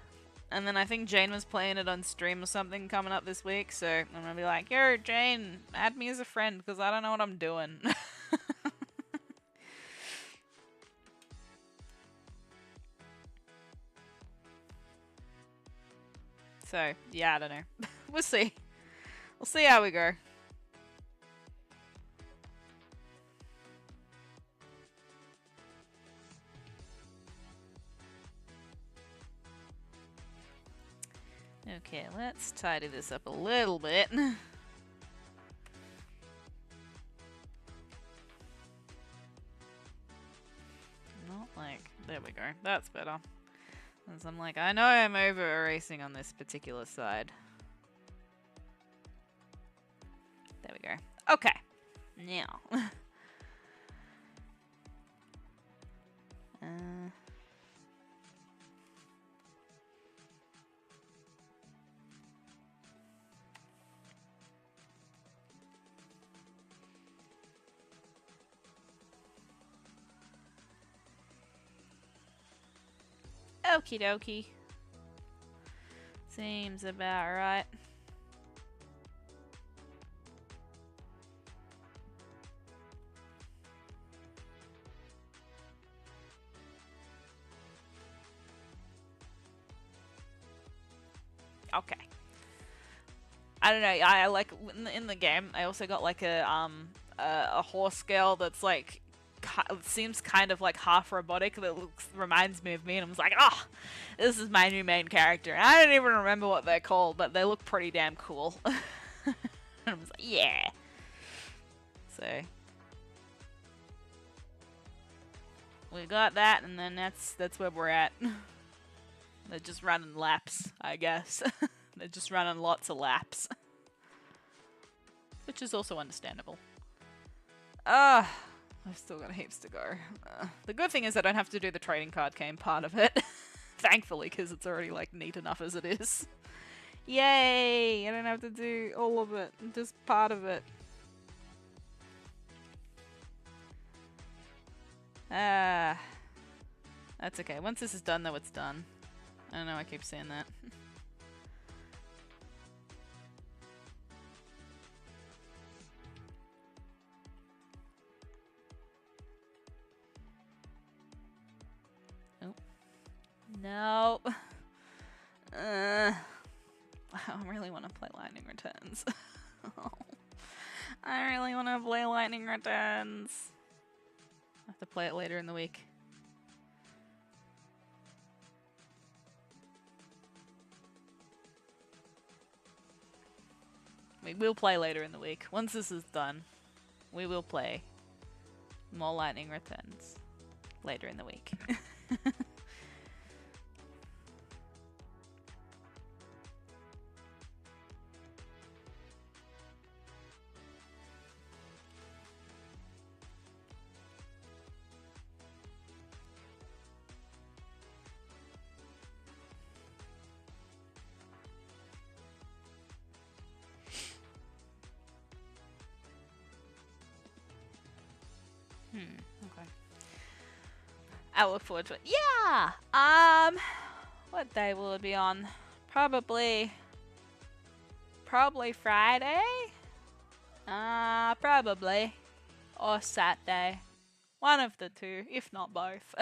And then I think Jane was playing it on stream or something coming up this week, so I'm gonna be like, yo, Jane, add me as a friend because I don't know what I'm doing. So, yeah, I don't know. We'll see. We'll see how we go. Okay, let's tidy this up a little bit. Not like, there we go. That's better. Because I'm like, I know I'm over erasing on this particular side. There we go. Okay. Now. Okie dokie. Seems about right. Okay. I don't know. I like in the game. I also got like a horse girl that's like seems kind of like half robotic. That reminds me of me, and I was like, oh, this is my new main character. And I don't even remember what they're called, but they look pretty damn cool. And I was like, yeah. So we got that, and then that's where we're at. They're just running laps, I guess. They're just running lots of laps. Which is also understandable. I've still got heaps to go. The good thing is I don't have to do the trading card game part of it. Thankfully, because it's already like neat enough as it is. Yay! I don't have to do all of it, just part of it. That's okay. Once this is done, though, it's done. I don't know, I keep saying that. Oh. No. I really want to play Lightning Returns. I really want to play Lightning Returns. I have to play it later in the week. We will play later in the week. Once this is done, we will play more Lightning Returns later in the week. Okay. I look forward to it. Yeah! What day will it be on? Probably Friday? Probably. Or Saturday. One of the two, if not both.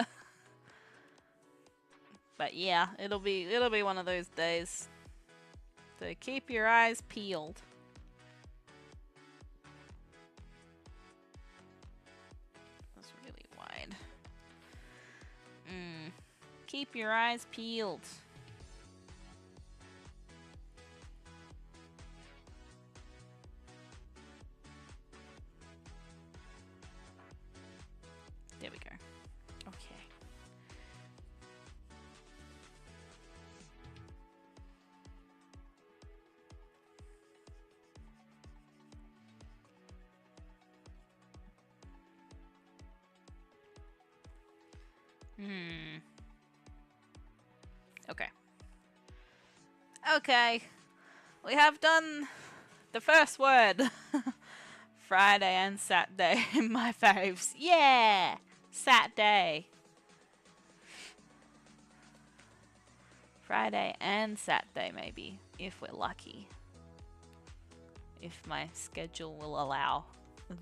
But yeah, it'll be one of those days. So keep your eyes peeled. Keep your eyes peeled. There we go. Okay. Okay. Okay. We have done the first word. Friday and Saturday in my faves. Yeah! Saturday. Friday and Saturday, maybe, if we're lucky. If my schedule will allow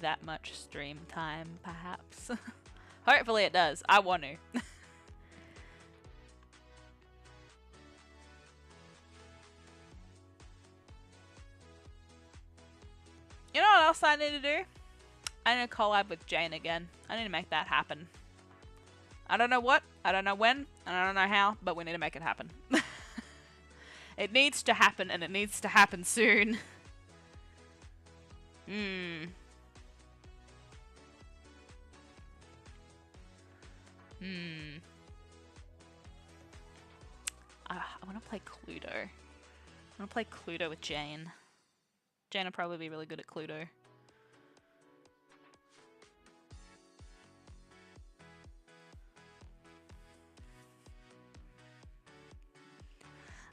that much stream time, perhaps. Hopefully it does. I want to. You know what else I need to do? I need to collab with Jane again. I need to make that happen. I don't know what, I don't know when, and I don't know how, but we need to make it happen. It needs to happen, and it needs to happen soon. play Cluedo. I'm gonna play Cluedo with Jane. Jane will probably be really good at Cluedo.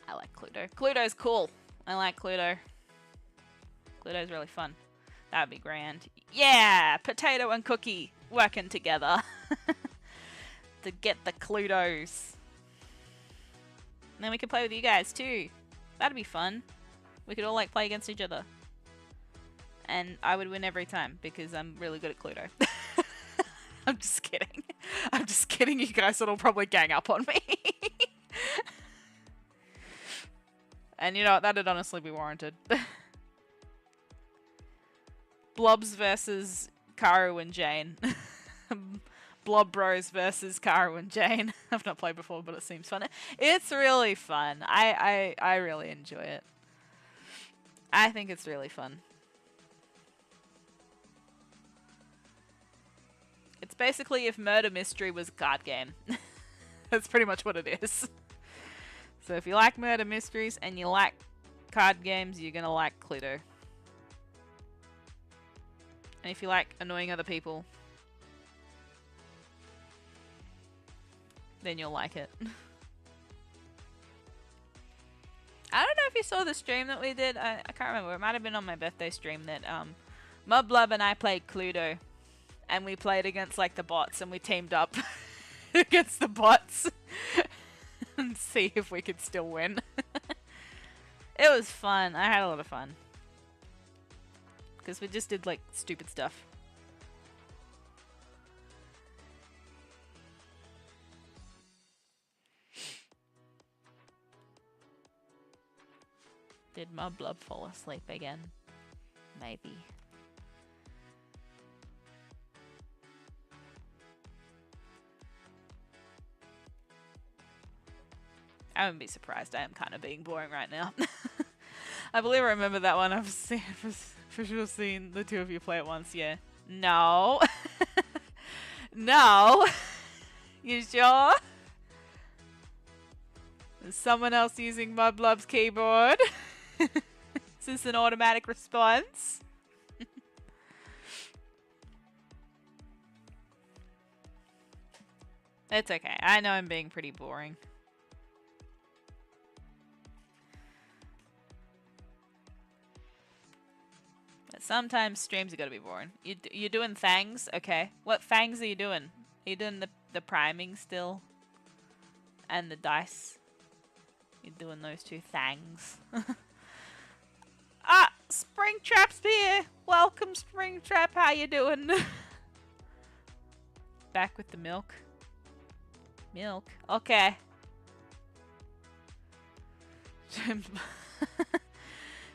I like Cluedo. Cluedo's cool. I like Cluedo. Cluedo's really fun. That'd be grand. Yeah! Potato and Cookie working together. To get the Cluedos. And then we could play with you guys too. That'd be fun. We could all like play against each other. And I would win every time because I'm really good at Cluedo. I'm just kidding. I'm just kidding. You guys will probably gang up on me. And you know what? That'd honestly be warranted. Blobs versus Karu and Jane. Blob Bros versus Karu and Jane. I've not played before, but it seems fun. It's really fun. I really enjoy it. I think it's really fun. It's basically if Murder Mystery was a card game. That's pretty much what it is. So if you like murder mysteries and you like card games, you're gonna like Cluedo. And if you like annoying other people, then you'll like it. I don't know if you saw the stream that we did. I can't remember. It might have been on my birthday stream that ModBlob and I played Cluedo. And we played against like the bots and we teamed up against the bots. And see if we could still win. It was fun. I had a lot of fun. Because we just did like stupid stuff. Did ModBlob fall asleep again? Maybe. I wouldn't be surprised. I am kind of being boring right now. I believe I remember that one. I've seen, for sure seen the two of you play it once. Yeah. No. No. You sure? Is someone else using ModBlob's keyboard? Is this an automatic response? It's okay. I know I'm being pretty boring. But sometimes streams are gonna be boring. You're doing things? Okay. What fangs are you doing? Are you doing the priming still? And the dice? You're doing those two things. Ah! Springtrap's here! Welcome, Springtrap. How you doing? Back with the milk. Milk? Okay.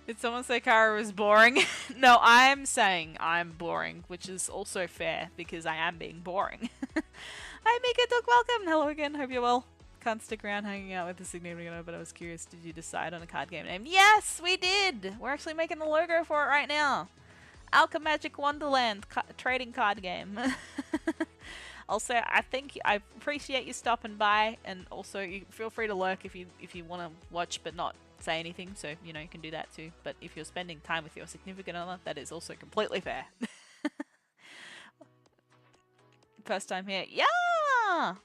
Did someone say Kara was boring? No, I'm saying I'm boring, which is also fair because I am being boring. Hi, Mika Duck, welcome. Hello again. Hope you're well. Can't stick around hanging out with the significant other, but I was curious. Did you decide on a card game name? Yes, we did. We're actually making the logo for it right now. Alchemagic Wonderland trading card game. Also, I appreciate you stopping by, and also you feel free to lurk if you want to watch but not say anything, so you know you can do that too. But if you're spending time with your significant other, that is also completely fair. First time here. Yeah!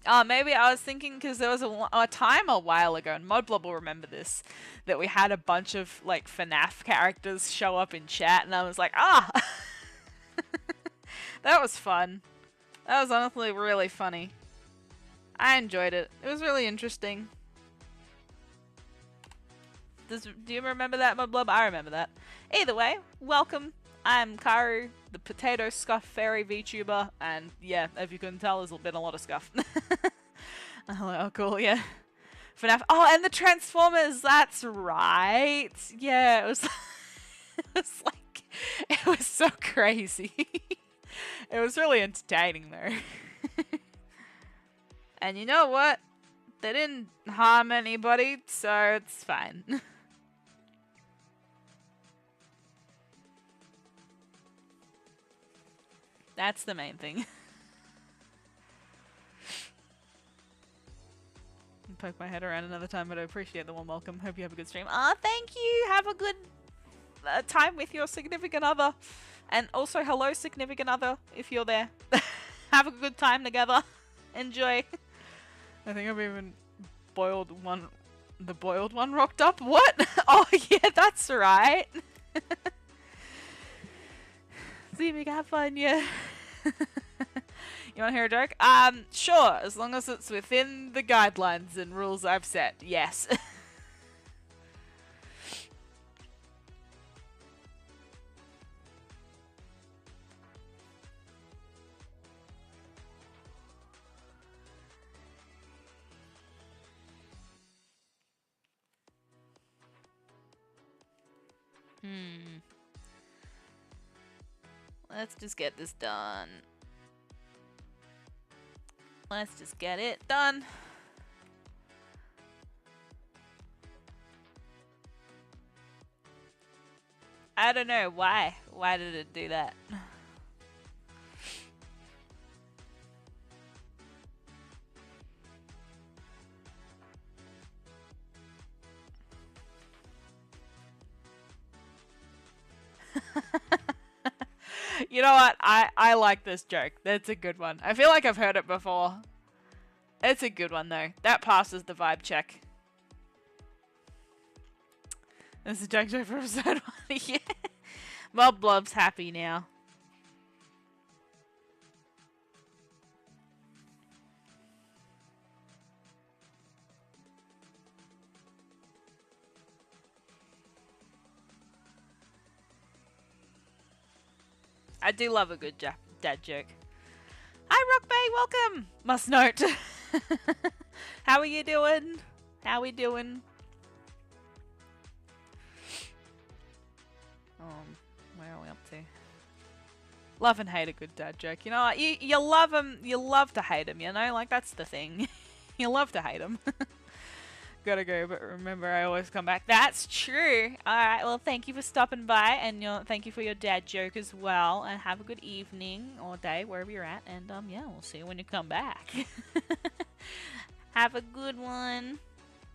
Oh, maybe I was thinking because there was a time a while ago, and ModBlob will remember this, that we had a bunch of like FNAF characters show up in chat, and I was like, ah! That was fun. That was honestly really funny. I enjoyed it. It was really interesting. Do you remember that, ModBlob? I remember that. Either way, welcome. I'm Karu, the potato Scuff fairy VTuber, and yeah, if you couldn't tell, there's been a lot of Scuff. Oh, cool, yeah. FNAF. Oh, and the Transformers, that's right. Yeah, it was, it was so crazy. It was really entertaining, though. And you know what? They didn't harm anybody, so it's fine. That's the main thing. poke my head around another time, but I appreciate the warm welcome. Hope you have a good stream. Ah, thank you. Have a good time with your significant other. And also, hello, significant other, if you're there. Have a good time together. Enjoy. I think I've even boiled one. The boiled one rocked up? What? Oh, yeah, that's right. See if we can have fun, yeah. You want to hear a joke? Sure, as long as it's within the guidelines and rules I've set, yes. Let's just get this done. Let's just get it done. I don't know why. Why did it do that? You know what? I like this joke. That's a good one. I feel like I've heard it before. It's a good one though. That passes the vibe check. This is a joke for episode 1. Yeah. ModBlobs happy now. I do love a good dad joke. Hi Rockbay, welcome! Must note. How are you doing? How we doing? Where are we up to? Love and hate a good dad joke. You know what? You love him, you love to hate him, you know? Like, that's the thing. You love to hate him. Gotta go, but remember, I always come back. That's true. Alright, well, thank you for stopping by, and thank you for your dad joke as well, and have a good evening or day, wherever you're at, and yeah, we'll see you when you come back. Have a good one.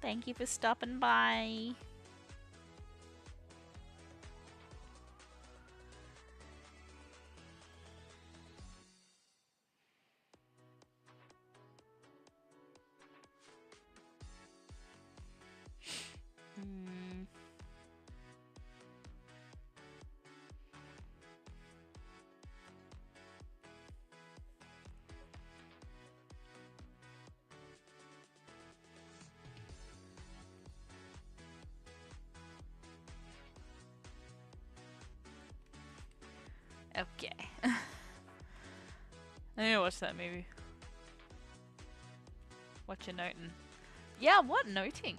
Thank you for stopping by. Okay. I need to watch that movie. What you noting? Yeah, what noting?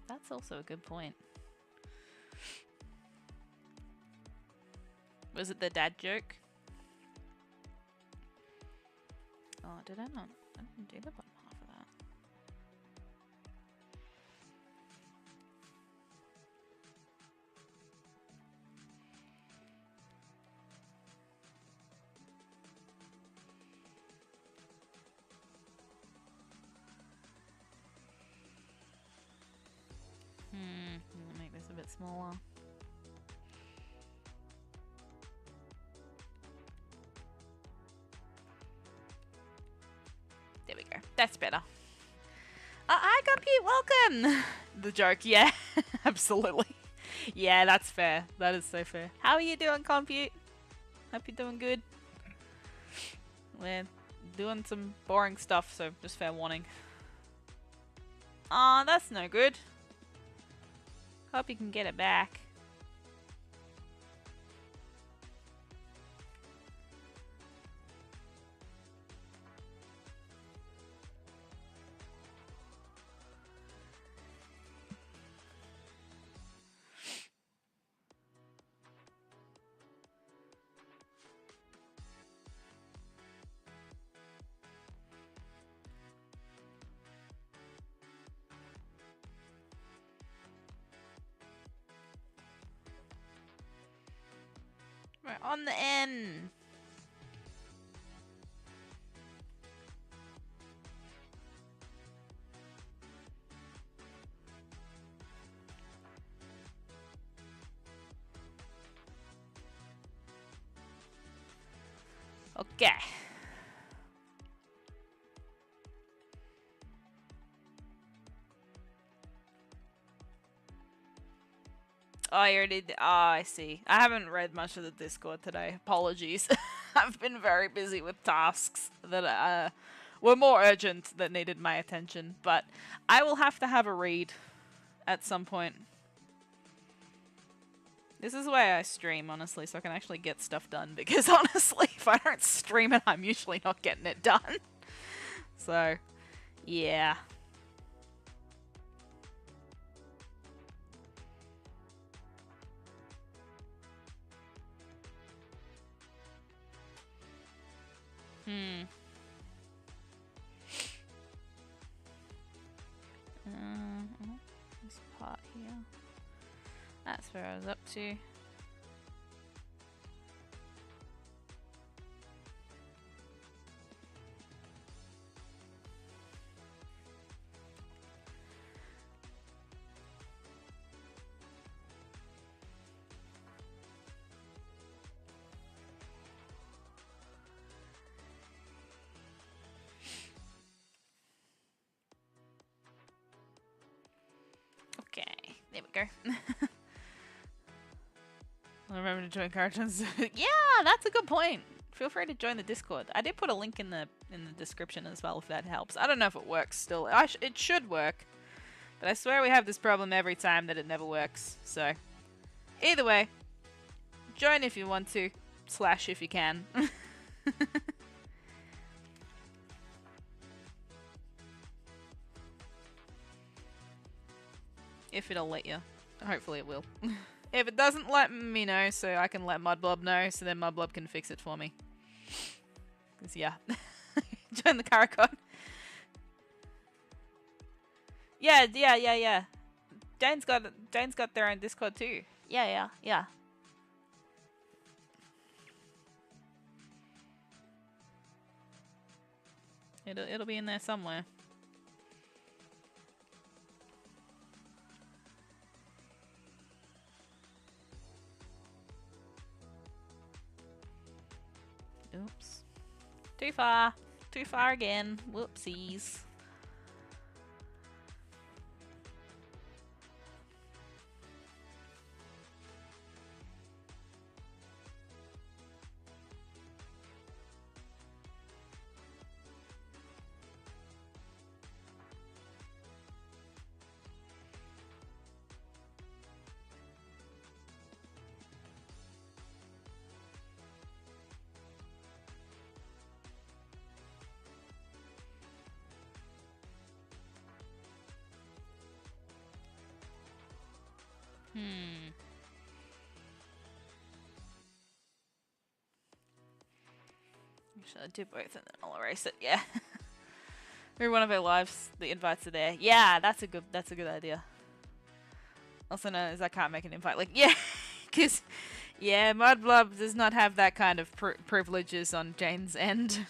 That's also a good point. Was it the dad joke? Oh, did I not? I didn't do the bottom half of that. I'll make this a bit smaller. There we go. That's better. Hi, Compute, welcome! The joke, yeah. Absolutely. Yeah, that's fair. That is so fair. How are you doing, Compute? Hope you're doing good. We're doing some boring stuff, so just fair warning. Aw, that's no good. Hope you can get it back. We're on the end. Okay. Oh, you already did. Oh, I see. I haven't read much of the Discord today. Apologies. I've been very busy with tasks that were more urgent that needed my attention. But I will have to have a read at some point. This is why I stream, honestly, so I can actually get stuff done. Because honestly, if I don't stream it, I'm usually not getting it done. So, yeah. This part here. That's where I was up to. Okay, there we go. I'll remember to join Karu-chan's. Yeah, that's a good point. Feel free to join the Discord. I did put a link in the description as well if that helps. I don't know if it works still. It should work. But I swear we have this problem every time that it never works. So, either way, join if you want to. / if you can. If it'll let you. Hopefully it will. If it doesn't, let me know so I can let ModBlob know so then ModBlob can fix it for me. Because, yeah. Join the Karu-chan. Yeah. Jane's got their own Discord too. Yeah. It'll be in there somewhere. Oops. Too far. Too far again. Whoopsies. Should I do both and then I'll erase it? Yeah. Every one of our lives, the invites are there. Yeah, that's a good idea. Also known as I can't make an invite. Like, yeah, because yeah, ModBlob does not have that kind of privileges on Jane's end.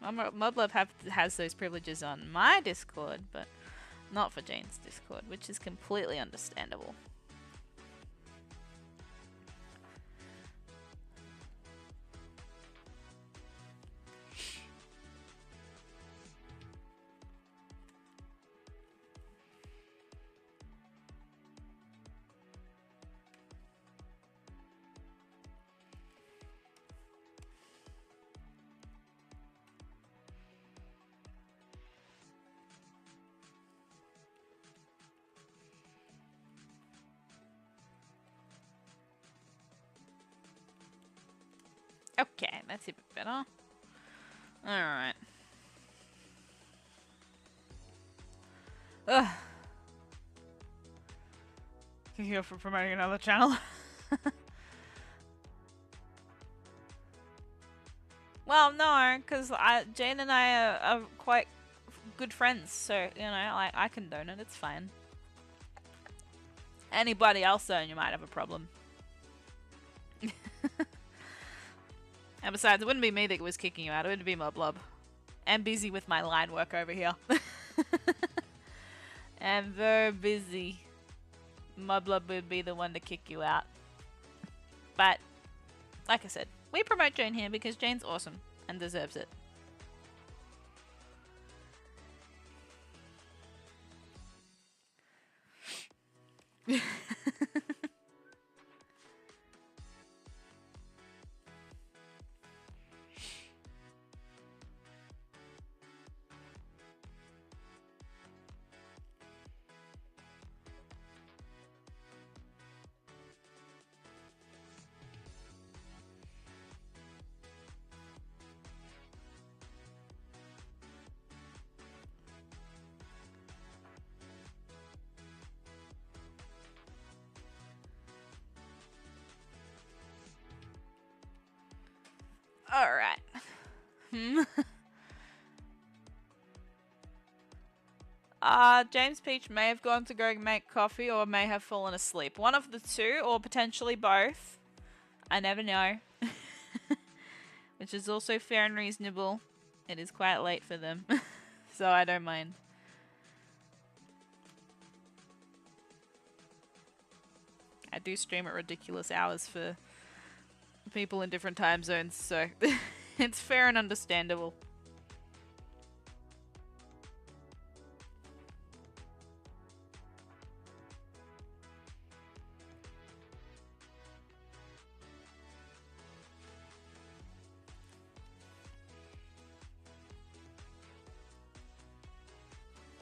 ModBlob has those privileges on my Discord, but not for Jane's Discord, which is completely understandable. Okay, that's a bit better. Alright. Ugh. Thank you for promoting another channel. Well, no, because Jane and I are quite good friends, so, you know, I condone it, it's fine. Anybody else, though, you might have a problem. And besides, it wouldn't be me that was kicking you out, it would be ModBlob. I'm busy with my line work over here. I'm very busy. ModBlob would be the one to kick you out. But, like I said, We promote Jane here because Jane's awesome and deserves it. Alright. James Peach may have gone to go make coffee or may have fallen asleep. One of the two, or potentially both. I never know. Which is also fair and reasonable. It is quite late for them. So I don't mind. I do stream at ridiculous hours for people in different time zones, so it's fair and understandable.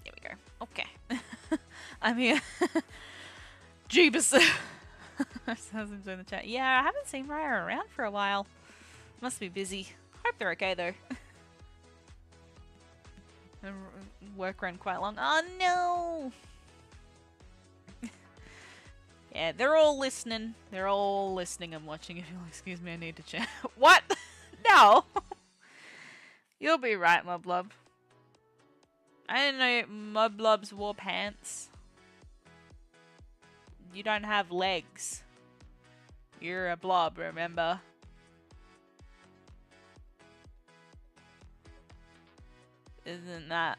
There we go. Okay. I'm here. Jeebus. Sounds in the chat. Yeah, I haven't seen Raya around for a while. Must be busy. Hope they're okay though. Work ran quite long. Oh no! Yeah, they're all listening. They're all listening and watching. If you'll excuse me, I need to chat. What? No! You'll be right, ModBlob. I didn't know ModBlobs wore pants. You don't have legs. You're a blob, remember? Isn't that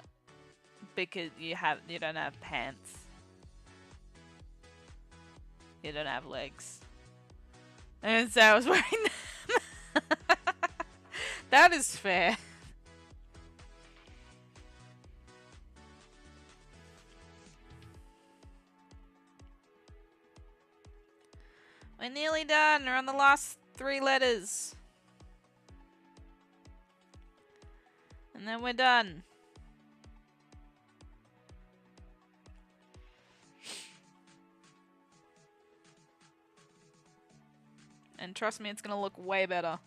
because you don't have pants? You don't have legs. And so I was wearing them. That is fair. We're nearly done. We're on the last 3 letters. And then we're done. And trust me, it's gonna look way better.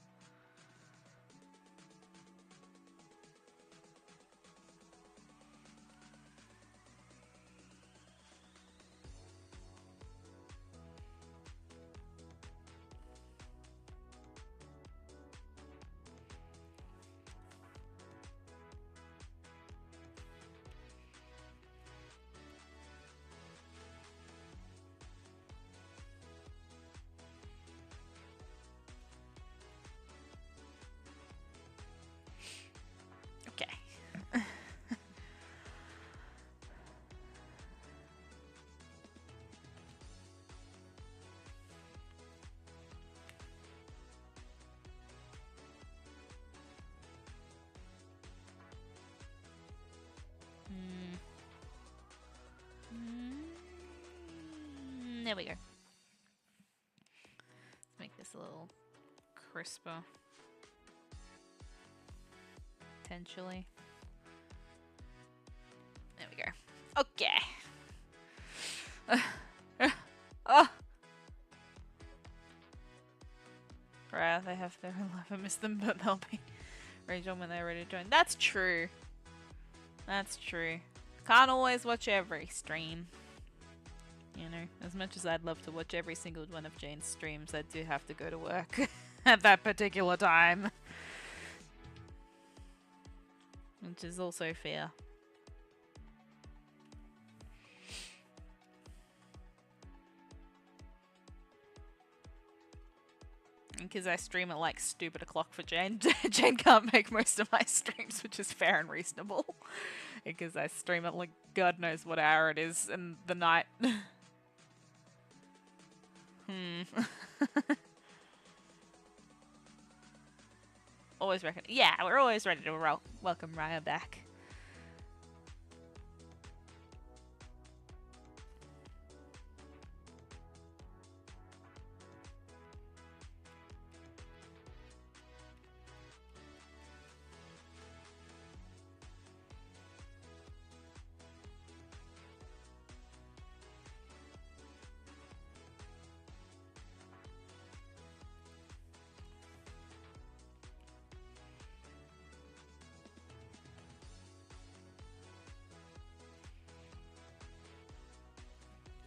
There we go. Let's make this a little crisper. Potentially. There we go. Okay. Oh! Right, they have their own life. I miss them, but they'll be ready when they're ready to join. That's true. That's true. Can't always watch every stream. You know, as much as I'd love to watch every single one of Jane's streams, I do have to go to work at that particular time. Which is also fair. Because I stream at like stupid o'clock for Jane. Jane can't make most of my streams, which is fair and reasonable. Because I stream at like God knows what hour it is in the night. Always reckon. Yeah, we're always ready to welcome Raya back.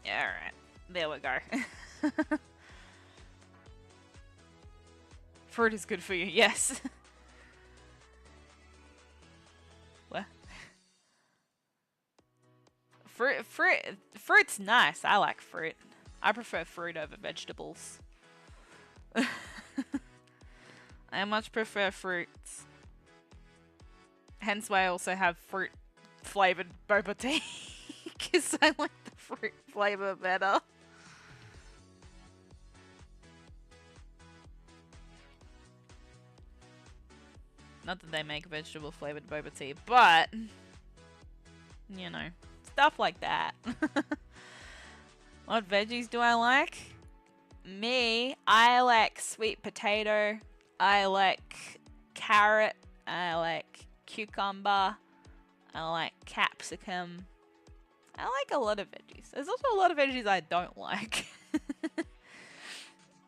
Alright, there we go. Fruit is good for you, yes. What? Fruit's nice. I like fruit. I prefer fruit over vegetables. I much prefer fruits. Hence why I also have fruit flavored boba tea. Because I like the fruit flavor better. Not that they make vegetable flavored boba tea, but you know, stuff like that. What veggies do I like? Me, I like sweet potato. I like carrot. I like cucumber. I like capsicum. I like a lot of veggies. There's also a lot of veggies I don't like.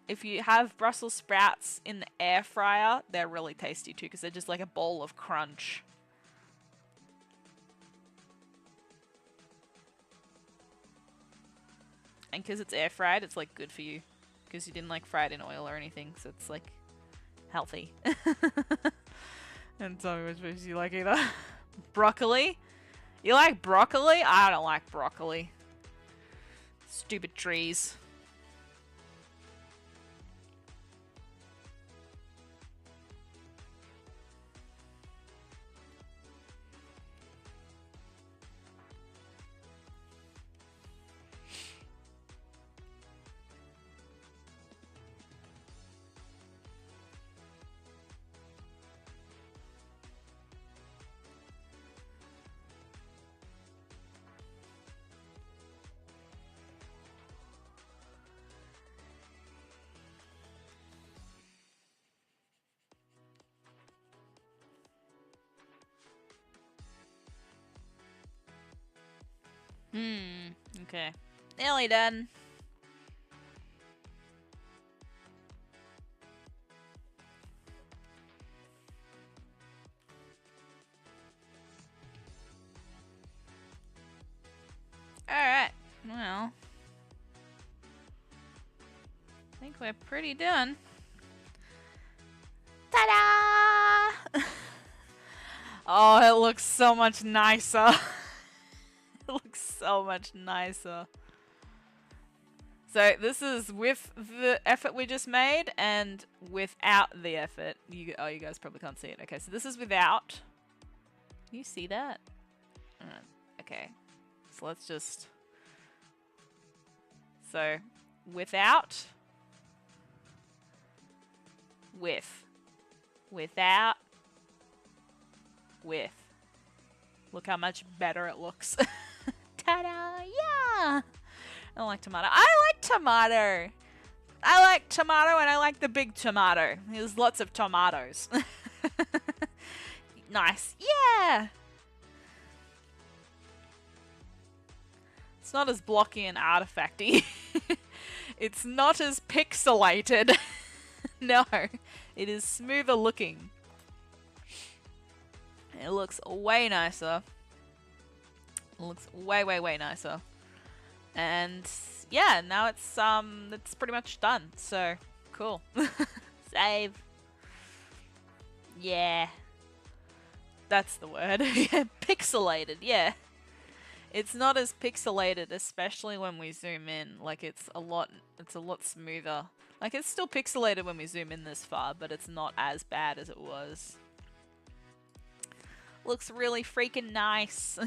If you have Brussels sprouts in the air fryer, they're really tasty too because they're just like a bowl of crunch. And because it's air fried, it's like good for you because you didn't like fry it in oil or anything, so it's like healthy. And tell me which veggies you like either. Broccoli? You like broccoli? I don't like broccoli. Stupid trees. Okay. Nearly done. Alright. Well. I think we're pretty done. Ta-da! Oh, it looks so much nicer. It looks so much nicer. So this is with the effort we just made and without the effort. Oh, you guys probably can't see it. Okay, so this is without. Can you see that? Okay, so let's just. So without, with, without, with. Look how much better it looks. Ta-da! Yeah! I don't like tomato. I like tomato! I like tomato and I like the big tomato. There's lots of tomatoes. Nice. Yeah! It's not as blocky and artifacty. It's not as pixelated. No. It is smoother looking. It looks way nicer. It looks way, way, way nicer. And yeah, now it's pretty much done. So cool. Save. Yeah. That's the word. Yeah, pixelated, yeah. It's not as pixelated, especially when we zoom in. Like it's a lot smoother. Like it's still pixelated when we zoom in this far, but it's not as bad as it was. Looks really freaking nice.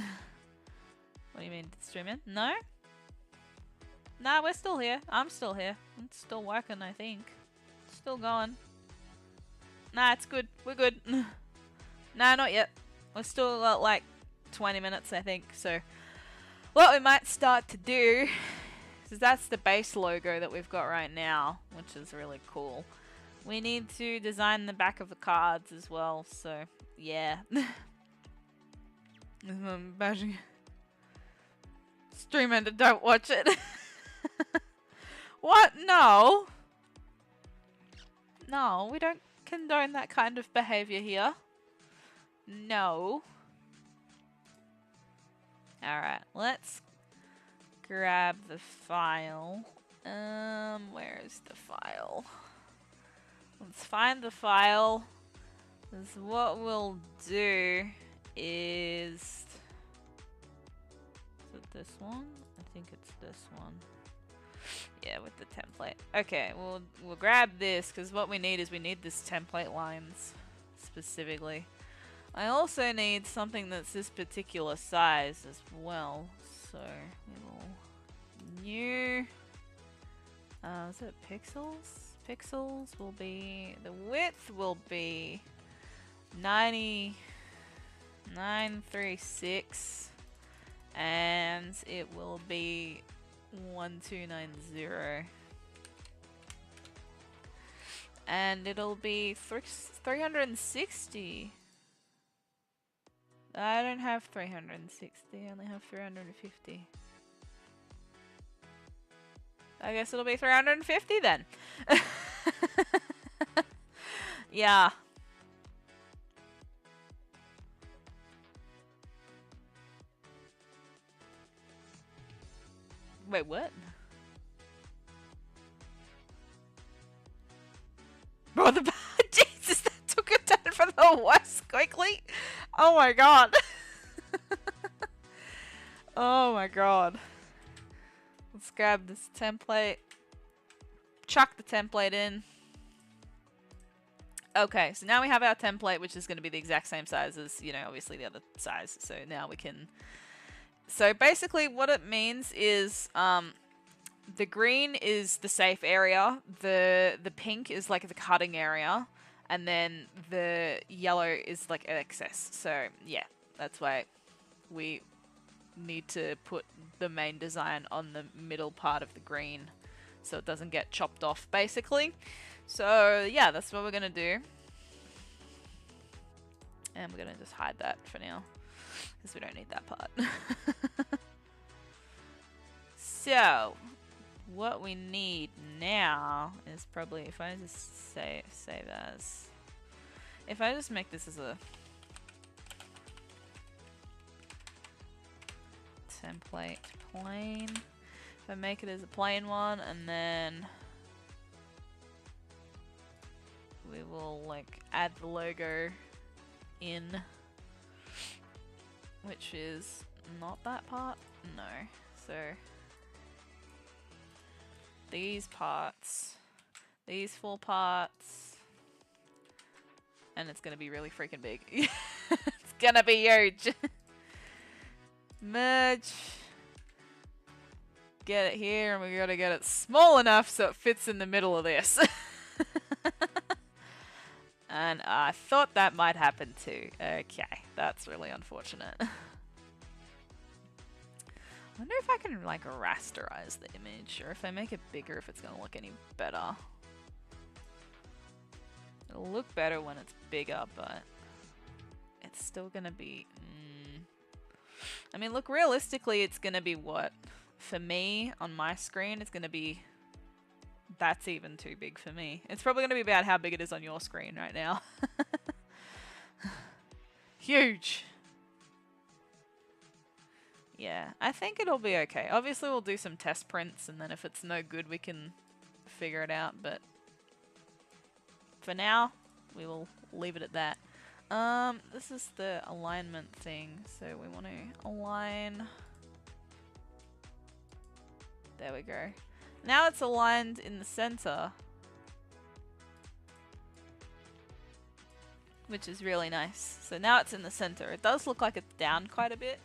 What do you mean, stream in? No? Nah, we're still here. I'm still here. It's still working, I think. Still going. Nah, it's good. We're good. Nah, not yet. We're still got like 20 minutes, I think. So, what we might start to do, because that's the base logo that we've got right now, which is really cool. We need to design the back of the cards as well. So, yeah. Stream ended, don't watch it. What? No. No, we don't condone that kind of behavior here. No. Alright, let's grab the file. Where is the file? Let's find the file. Because what we'll do is it this one? I think it's this one. Yeah, with the template. Okay, we'll grab this because what we need is we need this template lines specifically. I also need something that's this particular size as well. So we will new. Is it pixels? Pixels will be, the width will be 936 and it will be 1290 and it'll be 360. I don't have 360, I only have 350. I guess it'll be 350 then. Yeah. Wait, what? Bro, the Jesus, that took a turn for the worse quickly. Oh my god. Oh my god. Let's grab this template. Chuck the template in. Okay, so now we have our template, which is going to be the exact same size as, you know, obviously the other size. So now we can... So basically what it means is the green is the safe area, the pink is like the cutting area, and then the yellow is like excess. So yeah, that's why we need to put the main design on the middle part of the green so it doesn't get chopped off basically. So yeah, that's what we're gonna do. And we're gonna just hide that for now because we don't need that part. So what we need now is probably, if I just save as, if I just make this as a template plain, if I make it as a plain one, and then we will like add the logo in, which is not that part, no, so these parts, these 4 parts, and it's gonna be really freaking big. It's gonna be huge. Merge, get it here, and we gotta get it small enough so it fits in the middle of this. And I thought that might happen too. Okay, that's really unfortunate. I wonder if I can like rasterize the image, or if I make it bigger, if it's gonna look any better. It'll look better when it's bigger, but it's still gonna be... I mean, look, realistically, it's gonna be what? For me, on my screen, it's gonna be... That's even too big for me. It's probably gonna be about how big it is on your screen right now. Huge! Yeah, I think it'll be okay. Obviously, we'll do some test prints, and then if it's no good, we can figure it out, but for now, we will leave it at that. This is the alignment thing, so we want to align. There we go. Now it's aligned in the center, which is really nice. So now it's in the center. It does look like it's down quite a bit,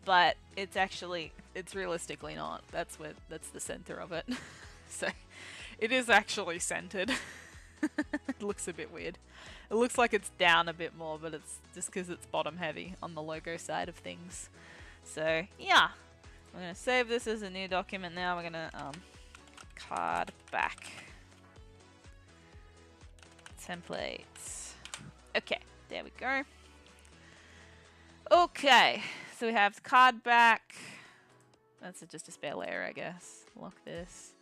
but it's actually, it's realistically not. That's the center of it. So it is actually centered. It looks a bit weird. It looks like it's down a bit more, but it's just because it's bottom heavy on the logo side of things. So yeah, we're gonna save this as a new document now. We're gonna card back templates. Okay, there we go. Okay, so we have card back. That's just a spare layer, I guess. Lock this.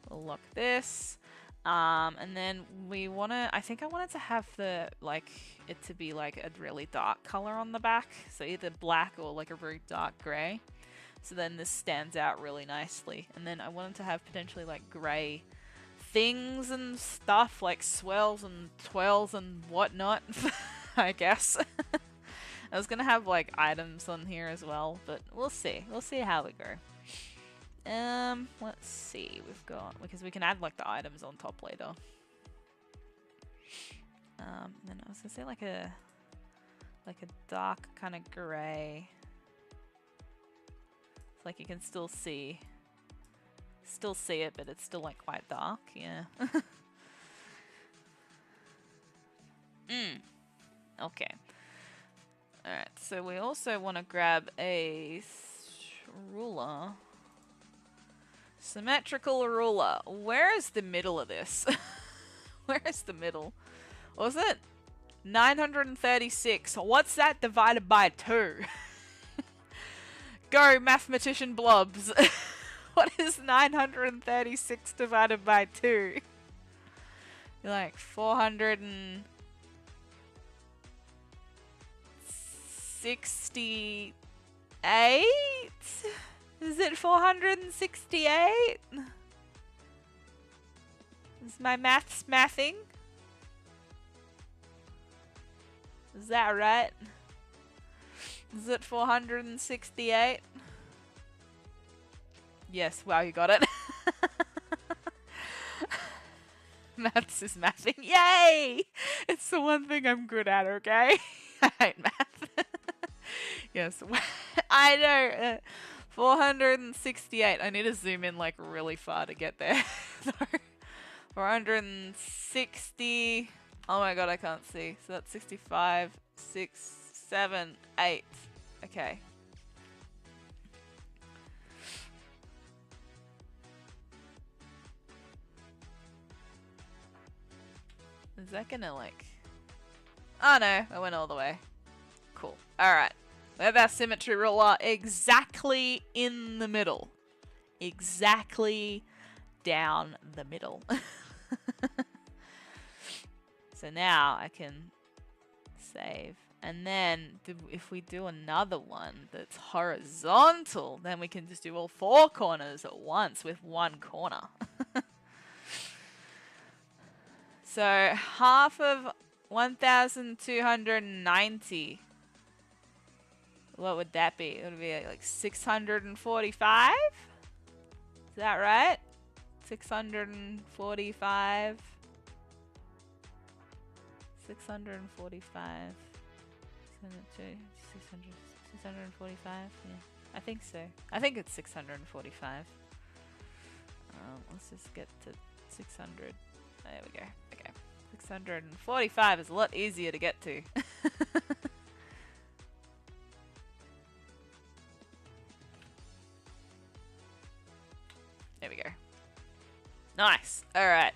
We'll lock this. And then we wanna, I think I wanted to have the, like, it to be like a really dark color on the back. So either black or like a very dark gray. So then this stands out really nicely. And then I wanted to have potentially like gray things and stuff, like swells and twirls and whatnot, I guess. I was gonna have like items on here as well, but we'll see. We'll see how we go. Let's see. We've got, because we can add like the items on top later. Then I was gonna say like a dark kind of gray. It's like you can still see it, but it's still like quite dark. Yeah. Okay. Alright, so we also want to grab a ruler. Symmetrical ruler. Where is the middle of this? Where is the middle? What was it? 936. What's that divided by 2? Go, mathematician Blobs. What is 936 divided by 2? You're like 468? Is it 468? Is my maths mathing? Is that right? Is it 468? Yes, wow, you got it. Maths is mathing. Yay! It's the one thing I'm good at, okay? I hate math. Yes, I know. 468. I need to zoom in like really far to get there. 460. Oh my god, I can't see. So that's 65, 6, 7, 8. Okay. Is that gonna like... Oh no, I went all the way. Cool. Alright. We have our symmetry ruler exactly in the middle. Exactly down the middle. So now I can save. And then if we do another one that's horizontal, then we can just do all 4 corners at once with 1 corner. So half of 1,290. What would that be? It would be like 645? Is that right? 645. 645. 645? Yeah. I think so. I think it's 645. Let's just get to 600. There we go. Okay. 645 is a lot easier to get to. There we go. Nice. Alright.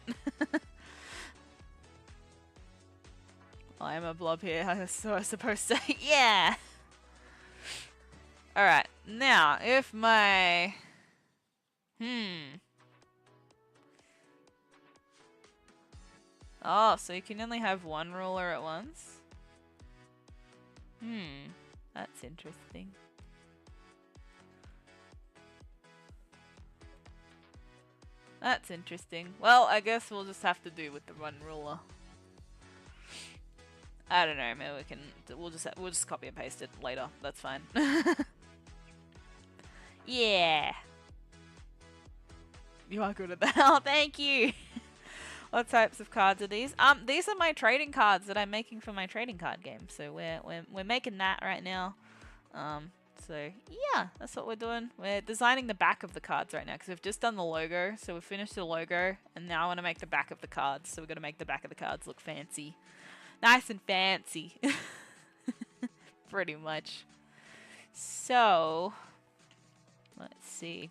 I am a blob here, so I suppose to say. Yeah! Alright. Now, if my... Oh, so you can only have 1 ruler at once? That's interesting. That's interesting. Well, I guess we'll just have to do with the 1 ruler. I don't know, maybe we can... We'll just copy and paste it later. That's fine. Yeah! You are good at that. Oh, thank you! What types of cards are these? These are my trading cards that I'm making for my trading card game. So we're making that right now. So yeah, that's what we're doing. We're designing the back of the cards right now because we've just done the logo. So we've finished the logo and now I want to make the back of the cards. So we're going to make the back of the cards look fancy. Nice and fancy. Pretty much. So, let's see.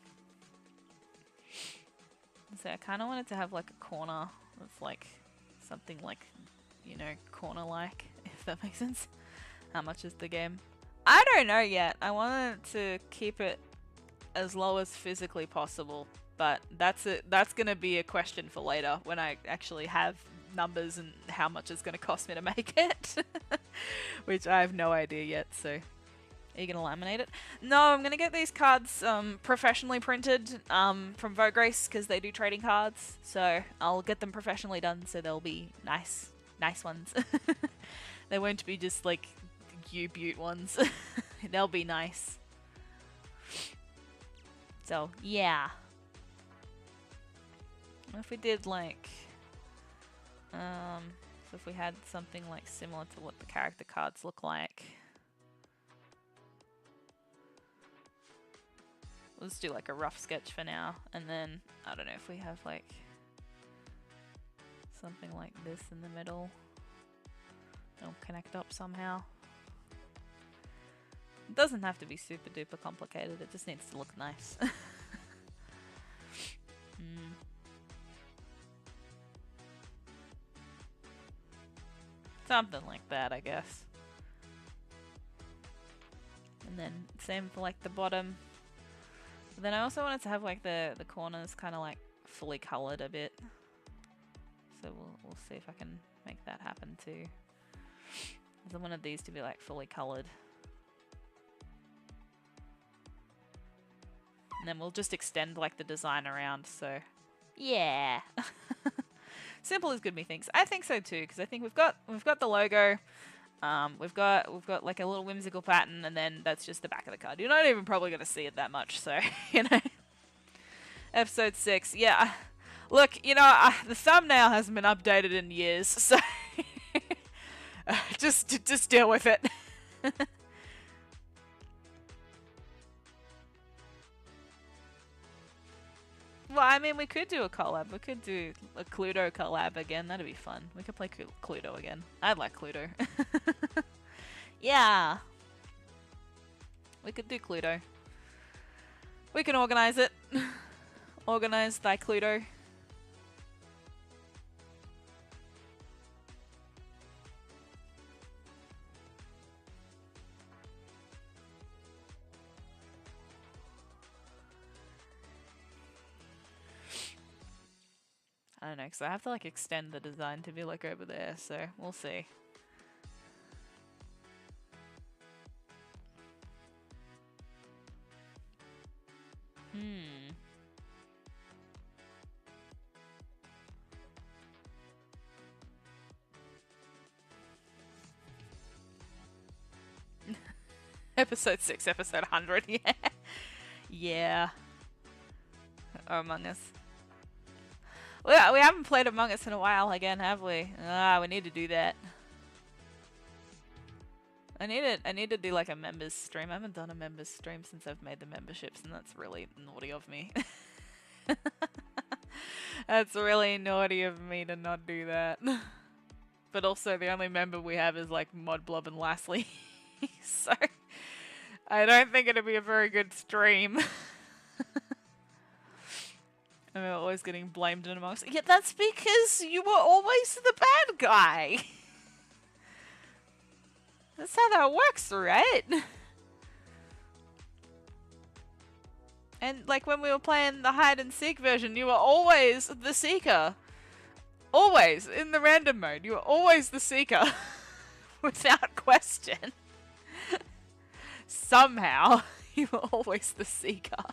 So I kind of wanted to have like a corner that's like something like, you know, corner-like, if that makes sense. How much is the game? I don't know yet. I wanted to keep it as low as physically possible, but that's gonna be a question for later when I actually have numbers and how much it's gonna cost me to make it, which I have no idea yet. So, are you gonna laminate it? No, I'm gonna get these cards professionally printed from Vograce because they do trading cards. So I'll get them professionally done, so they'll be nice ones. They won't be just like U-Butte ones. They'll be nice. So, yeah. What if we did like... so if we had something like similar to what the character cards look like. Let's do like a rough sketch for now. And then, I don't know if we have like... something like this in the middle. It'll connect up somehow. It doesn't have to be super duper complicated, it just needs to look nice. Something like that, I guess. And then same for like the bottom. But then I also wanted to have like the corners kind of like fully colored a bit. So we'll see if I can make that happen too. I wanted these to be like fully colored. And then we'll just extend like the design around, so yeah. Simple is good, methinks. I think so too, because I think we've got the logo, we've got like a little whimsical pattern, and then that's just the back of the card. You're not even probably gonna see it that much, so you know. Episode 6, yeah. Look, you know, the thumbnail hasn't been updated in years, so just deal with it. Well, I mean, we could do a collab. We could do a Cluedo collab again. That'd be fun. We could play Cluedo again. I'd like Cluedo. Yeah. We could do Cluedo. We can organize it. Organize thy Cluedo. I don't know, because I have to like extend the design to be like over there, so we'll see. Episode 6, episode 100, yeah. Yeah. Or Among Us. We haven't played Among Us in a while again, have we? We need to do that. I need to do like a members stream. I haven't done a members stream since I've made the memberships, and that's really naughty of me. That's really naughty of me to not do that. But also the only member we have is like ModBlob and Lastly. So I don't think it'll be a very good stream. I'm always getting blamed in Among Us. Yeah, that's because you were always the bad guy. That's how that works, right? And like when we were playing the hide and seek version, you were always the seeker. Always, in the random mode, you were always the seeker. Without question. Somehow, you were always the seeker.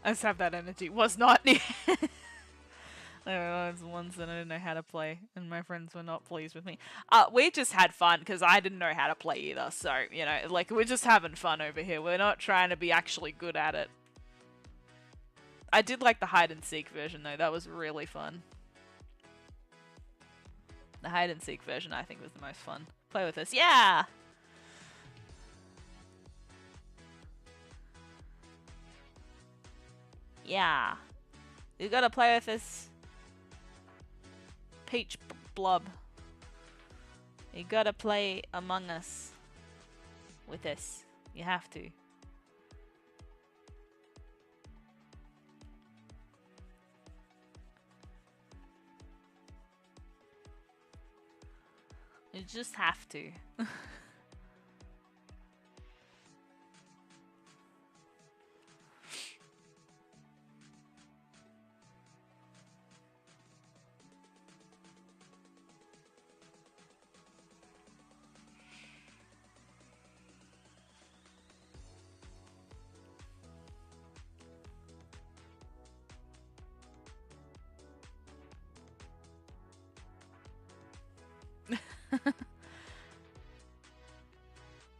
I just have that energy. Was not. I was the ones that I didn't know how to play, and my friends were not pleased with me. We just had fun because I didn't know how to play either. So like we're just having fun over here. We're not trying to be actually good at it. I did like the hide and seek version though. That was really fun. The hide and seek version I think was the most fun. Play with us, yeah. Yeah. You gotta play with this peach blob. You gotta play Among Us with us. You have to. You just have to.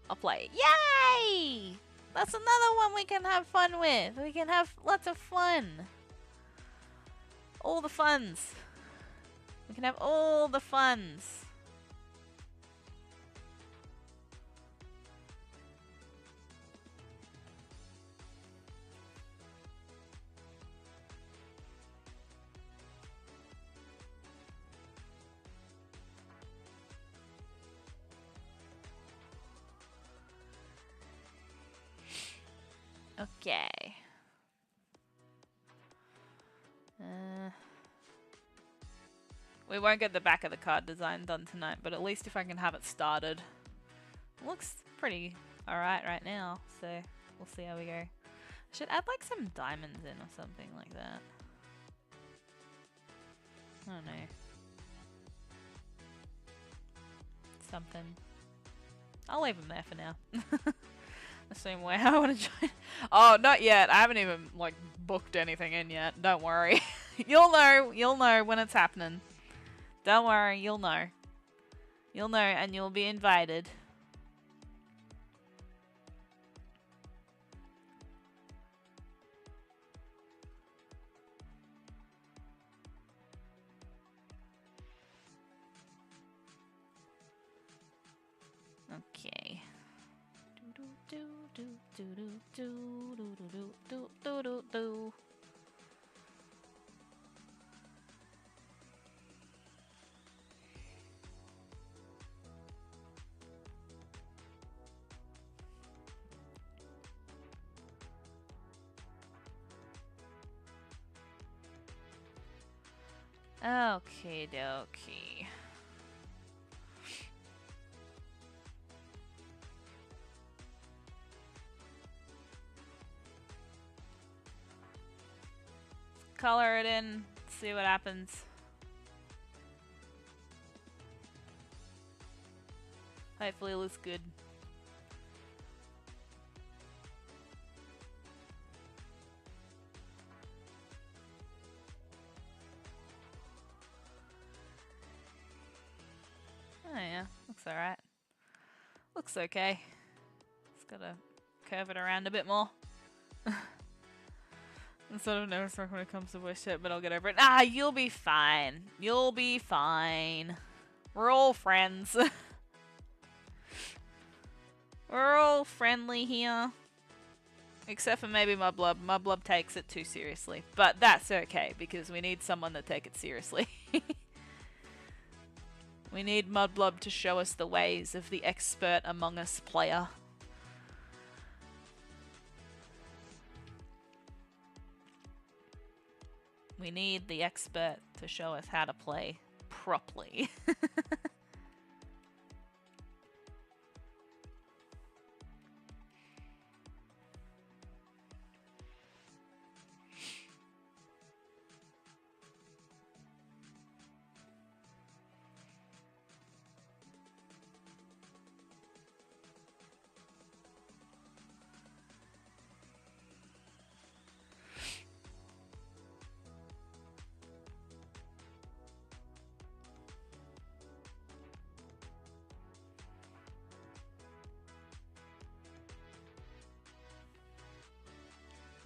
I'll play. Yay! That's another one we can have fun with. We can have lots of fun. All the funs. We can have all the funs. Okay. We won't get the back of the card design done tonight, but at least if I can have it started. It looks pretty alright right now, so we'll see how we go. I should add like some diamonds in or something like that. I don't know. Something. I'll leave them there for now. The same way I want to join. Oh, not yet. I haven't even like booked anything in yet. Don't worry. You'll know when it's happening. Don't worry, you'll know. You'll know and you'll be invited. Okay. Okay, dokie. Color it in, see what happens. Hopefully it looks good. Oh yeah, looks alright. Looks okay. Just gotta curve it around a bit more. I'm sort of nervous when it comes to voice chat, but I'll get over it. Ah, you'll be fine. You'll be fine. We're all friends. We're all friendly here. Except for maybe ModBlob. ModBlob takes it too seriously. But that's okay, because we need someone to take it seriously. We need ModBlob to show us the ways of the expert Among Us player. We need the expert to show us how to play properly.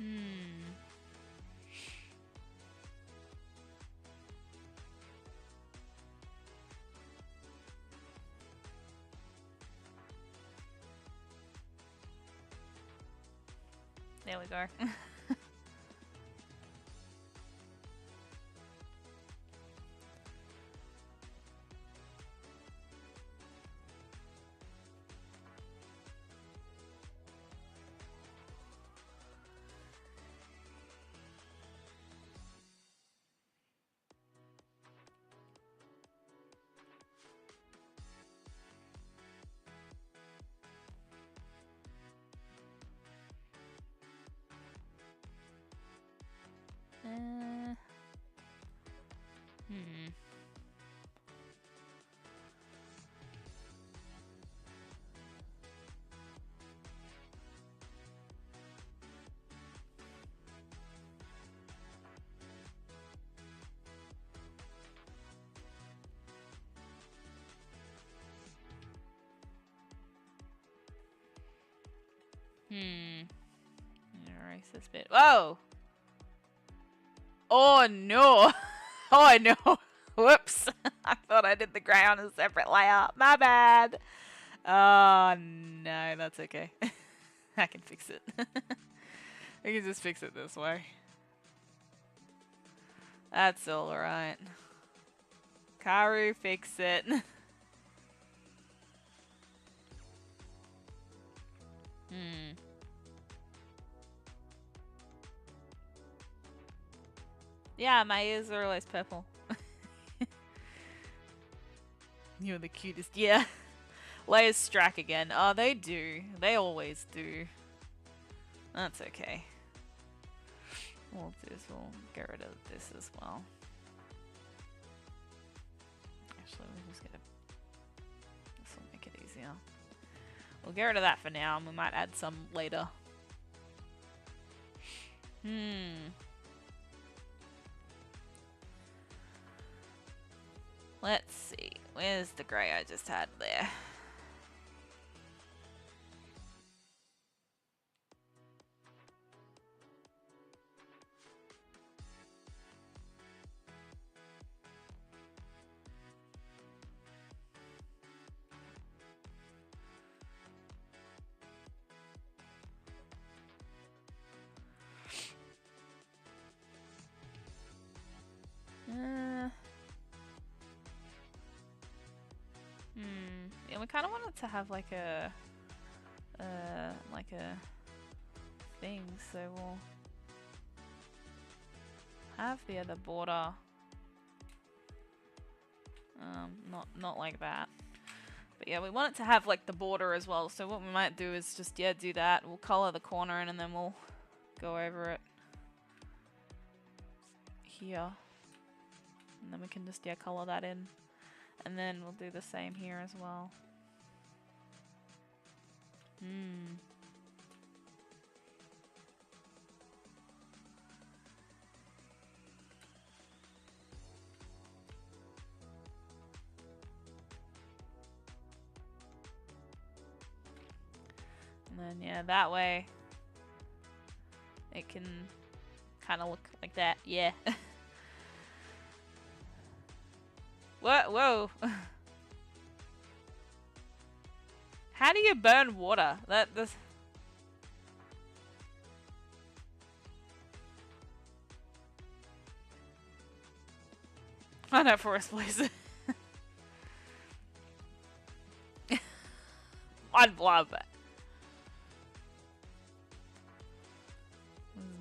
Hmm. There we go. Hmm. Hmm. Erase this bit. Whoa! Oh no! Oh no! Whoops! I thought I did the grey on a separate layer. My bad! Oh no, that's okay. I can fix it. I can just fix it this way. That's alright. Karu, fix it. Hmm. Yeah, my ears are always purple. You're the cutest. Yeah. Layers strike again. Oh, they do. They always do. That's okay. We'll do this. We'll get rid of this as well. Actually, we'll just get a... This will make it easier. We'll get rid of that for now, and we might add some later. Let's see. Where's the grey I just had there? Yeah, we kind of wanted to have like a thing, so we'll have the other border. Not like that. But yeah, we want it to have like the border as well. So what we might do is just do that. We'll color the corner in and then we'll go over it here. And then we can just color that in. And then we'll do the same here as well. And then yeah, that way it can kind of look like that. Yeah. What? Whoa. How do you burn water? This. Oh no, forest please. ModBlob.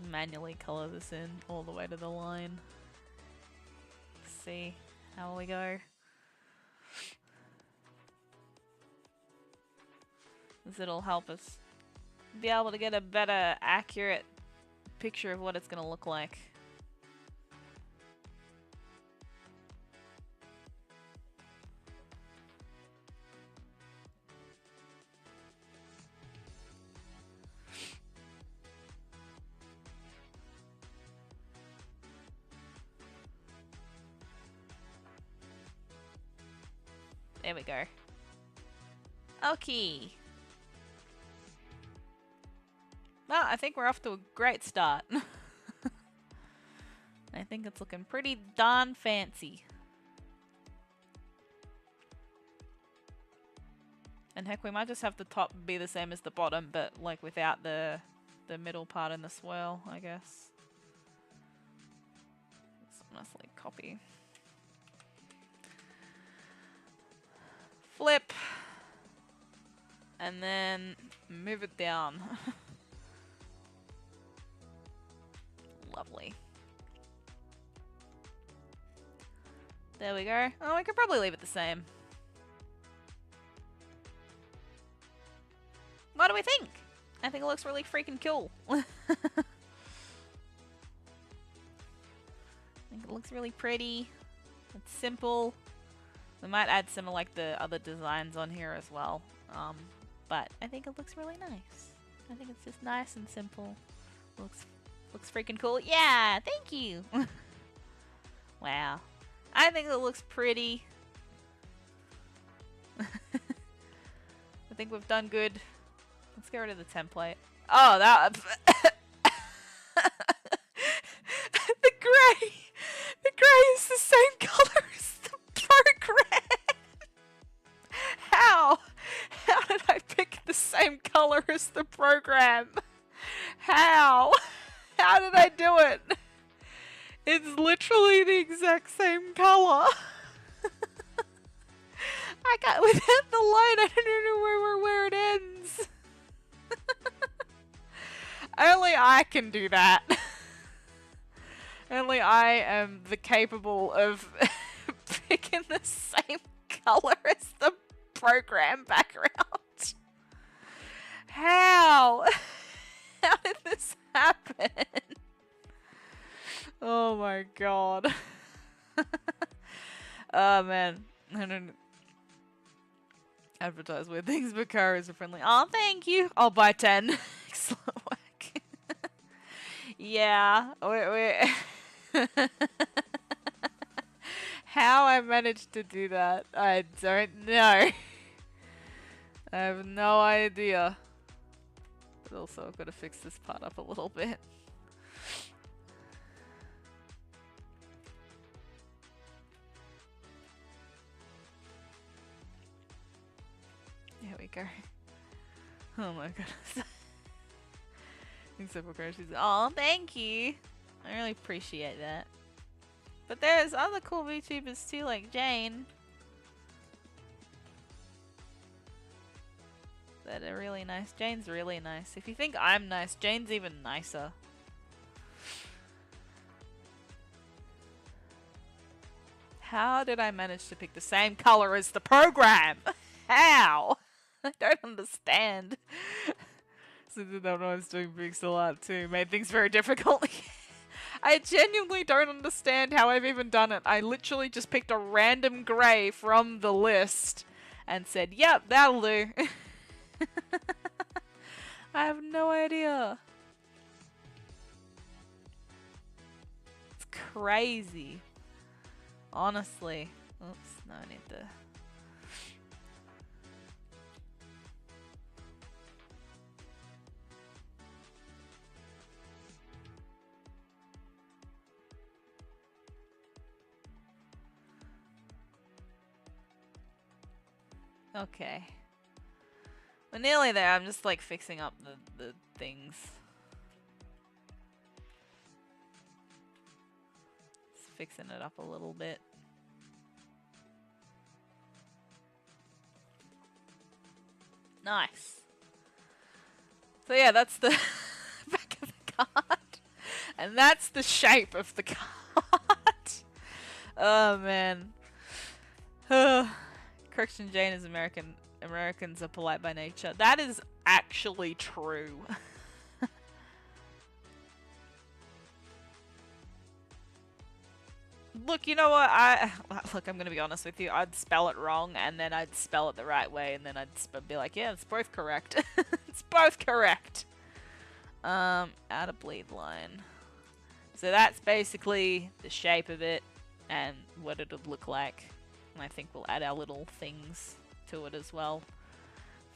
Manually color this in all the way to the line. Let's see how we go. It'll help us be able to get a better, accurate picture of what it's going to look like. There we go. Okay. Well, I think we're off to a great start. I think it's looking pretty darn fancy. And heck, we might just have the top be the same as the bottom, but like without the middle part in the swirl, I guess. So let's like copy. Flip. And then move it down. Lovely. There we go. Oh, we could probably leave it the same. What do we think? I think it looks really freaking cool. I think it looks really pretty. It's simple. We might add some of like the other designs on here as well. But I think it looks really nice. I think it's just nice and simple. Looks freaking cool. Yeah, thank you. Wow. I think it looks pretty. I think we've done good. Let's get rid of the template. Oh, that... The grey! The grey is the same colour as the program! How? How did I pick the same colour as the program? How? How did I do it? It's literally the exact same colour. I got without the light, I don't know where it ends. Only I can do that. Only I am the capable of picking the same color as the program background. How? How did this happen? Oh my god. Oh man. I don't advertise weird things, but Karu are friendly. Oh, thank you. I'll buy 10. Excellent work. Yeah. How I managed to do that, I don't know. I have no idea. But also, I've got to fix this part up a little bit. There we go. Oh my goodness. Except for Crashes. Oh, thank you. I really appreciate that. But there's other cool VTubers too, like Jane. That are really nice. Jane's really nice. If you think I'm nice, Jane's even nicer. How did I manage to pick the same color as the program? How? I don't understand. So did that when I was doing pixel art too. Made things very difficult. I genuinely don't understand how I've even done it. I literally just picked a random grey from the list and said, yep, that'll do. I have no idea. It's crazy. Honestly. Oops, no, I need to... Okay. We're nearly there. I'm just like fixing up the things. Just fixing it up a little bit. Nice. So yeah, that's the back of the card. And that's the shape of the card. Oh man. Correction, Jane is American. Americans are polite by nature. That is actually true. Look, you know what? Look, I'm gonna be honest with you. I'd spell it wrong, and then I'd spell it the right way, and then I'd be like, yeah, it's both correct. It's both correct. Add a bleed line. So that's basically the shape of it, and what it would look like. And I think we'll add our little things to it as well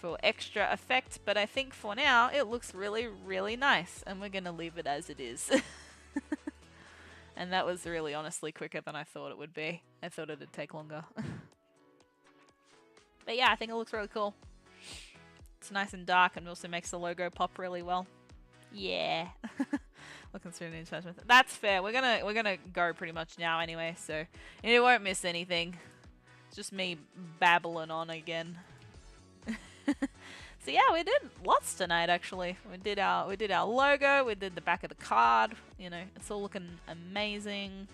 for extra effect, but I think for now it looks really, really nice, and we're gonna leave it as it is. And that was really honestly quicker than I thought it would be. I thought it'd take longer. But yeah, I think it looks really cool. It's nice and dark and also makes the logo pop really well. Yeah. Looking through the attachment. That's fair. We're gonna go pretty much now anyway, so you won't miss anything. It's just me babbling on again. So yeah, we did lots tonight actually. We did our logo, we did the back of the card, you know, it's all looking amazing.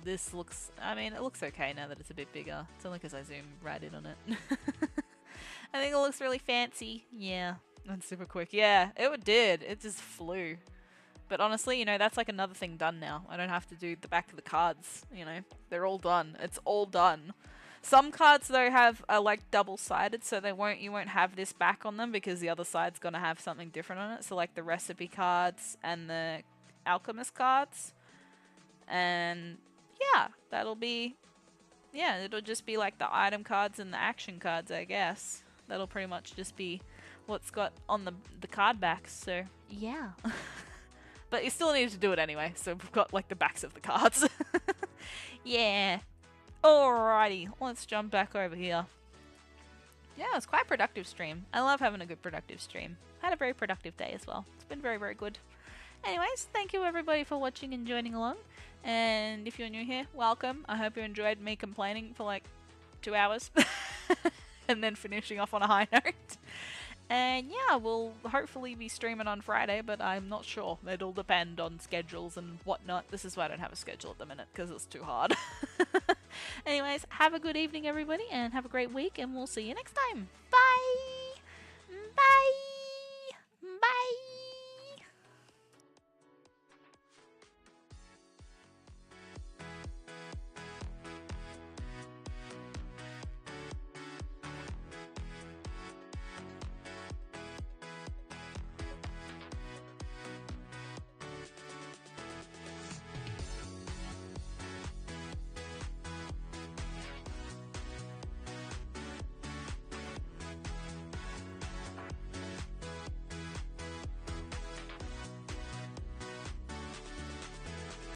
This looks, I mean, it looks okay now that it's a bit bigger. It's only because I zoomed right in on it. I think it looks really fancy. Yeah, and super quick. Yeah, it did. It just flew. But honestly, you know, that's like another thing done now. I don't have to do the back of the cards, you know. They're all done. It's all done. Some cards though are like double-sided, so you won't have this back on them because the other side's gonna have something different on it. So like the recipe cards and the alchemist cards. And yeah, it'll just be like the item cards and the action cards, I guess. That'll pretty much just be what's got on the card backs, so yeah. But you still need to do it anyway, so we've got like the backs of the cards. Yeah. Alrighty, let's jump back over here. Yeah, it's quite a productive stream. I love having a good productive stream. Had a very productive day as well. It's been very, very good. Anyways, thank you everybody for watching and joining along. And if you're new here, welcome. I hope you enjoyed me complaining for like 2 hours. And then finishing off on a high note. And yeah, we'll hopefully be streaming on Friday, but I'm not sure. It'll depend on schedules and whatnot. This is why I don't have a schedule at the minute, because it's too hard. Anyways, have a good evening everybody, and have a great week, and we'll see you next time.